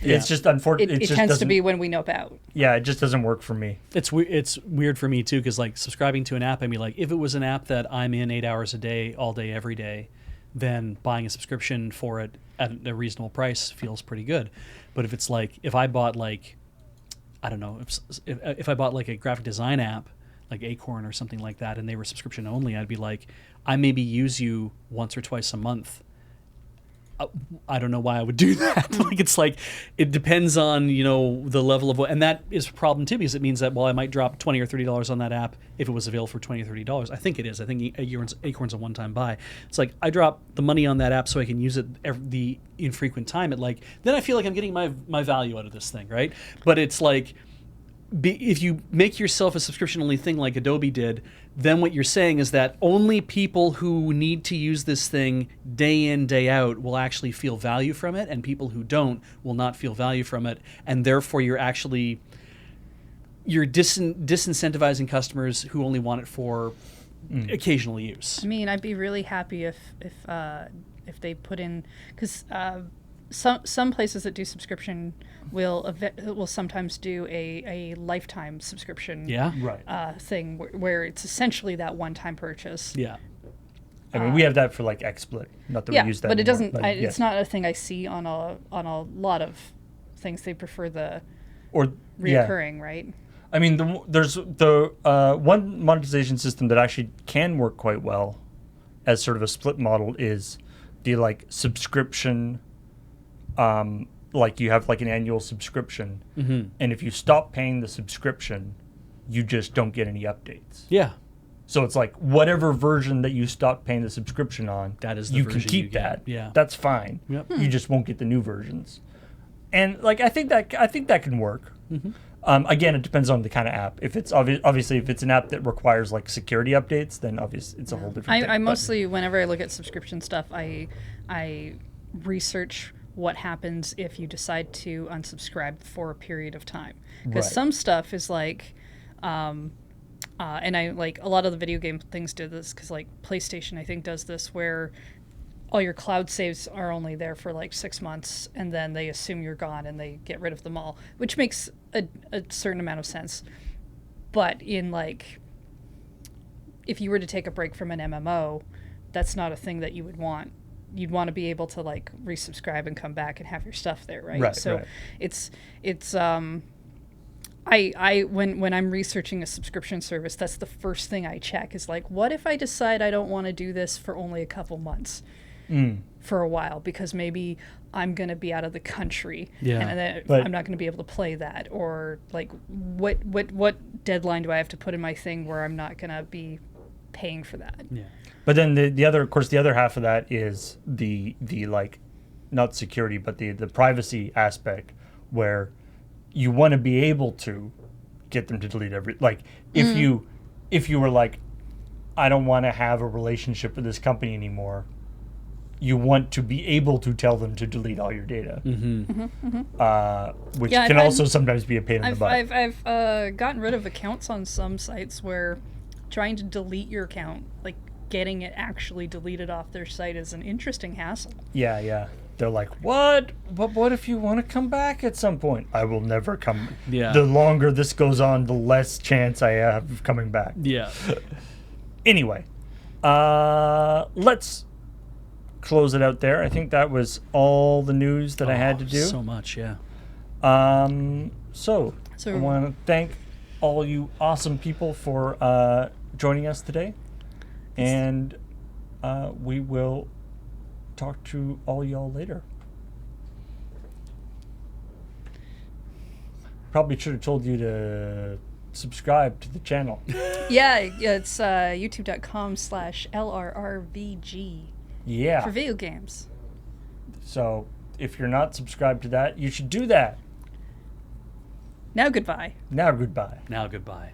it's just unfortunate. it tends to be when we know about. Yeah, it just doesn't work for me. It's weird for me too, because like subscribing to an app, I mean, like if it was an app that I'm in 8 hours a day, all day, every day, then buying a subscription for it at a reasonable price feels pretty good. But if it's like, if I bought like, I don't know, if I bought like a graphic design app, like Acorn or something like that, and they were subscription only, I'd be like, I maybe use you once or twice a month. I don't know why I would do that. Like it's like it depends on the level of what, and that is a problem too, because it means that I might drop $20 or $30 on that app if it was available for $20 or $30. I think it is. I think Acorn's a one-time buy. It's like I drop the money on that app so I can use it the infrequent time. Then I feel like I'm getting my value out of this thing, right? But it's like, if you make yourself a subscription-only thing like Adobe did, then what you're saying is that only people who need to use this thing day in, day out will actually feel value from it, and people who don't will not feel value from it, and therefore you're disincentivizing customers who only want it for occasional use. I mean, I'd be really happy if they put in, because some places that do subscription will sometimes do a lifetime subscription Right. thing where it's essentially that one-time purchase. Yeah. I mean, we have that for like XSplit. Not that we use that but it anymore, doesn't. It's not a thing I see on a lot of things. They prefer the reoccurring, right? I mean, there's the one monetization system that actually can work quite well as sort of a split model is the like subscription. Like you have like an annual subscription, and if you stop paying the subscription, you just don't get any updates. Yeah. So it's like whatever version that you stop paying the subscription on, that is the you version can keep you get. that. Yeah. That's fine. Yep. You just won't get the new versions. And like I think that can work. Again, it depends on the kind of app. If it's obviously if it's an app that requires like security updates, then obviously it's a whole different thing. I mostly, whenever I look at subscription stuff, I research what happens if you decide to unsubscribe for a period of time, because some stuff is like and I like a lot of the video game things do this, because like PlayStation I think does this, where all your cloud saves are only there for like 6 months, and then they assume you're gone and they get rid of them all, which makes a certain amount of sense. But in like, if you were to take a break from an MMO, that's not a thing that you would want. You'd want to be able to like resubscribe and come back and have your stuff there, right? So it's I when I'm researching a subscription service, that's the first thing I check is like, what if I decide I don't want to do this for only a couple months, for a while, because maybe I'm going to be out of the country, and then I'm not going to be able to play that, or like what deadline do I have to put in my thing where I'm not going to be paying for that? Yeah. But then the other half of that is the like, not security, but the privacy aspect, where you want to be able to get them to delete if you were like, I don't want to have a relationship with this company anymore, you want to be able to tell them to delete all your data, which Yeah, can I've also sometimes be a pain in the butt. I've gotten rid of accounts on some sites where trying to delete your account, like getting it actually deleted off their site, is an interesting hassle. Yeah. They're like, what? But what if you want to come back at some point? I will never come. Yeah. The longer this goes on, the less chance I have of coming back. Yeah. Anyway, let's close it out there. I think that was all the news that I had to do. So much, yeah. So I want to thank all you awesome people for joining us today. And we will talk to all y'all later. Probably should have told you to subscribe to the channel. Yeah, it's youtube.com/LRRVG Yeah. for video games. So if you're not subscribed to that, you should do that. Now goodbye. Now goodbye. Now goodbye.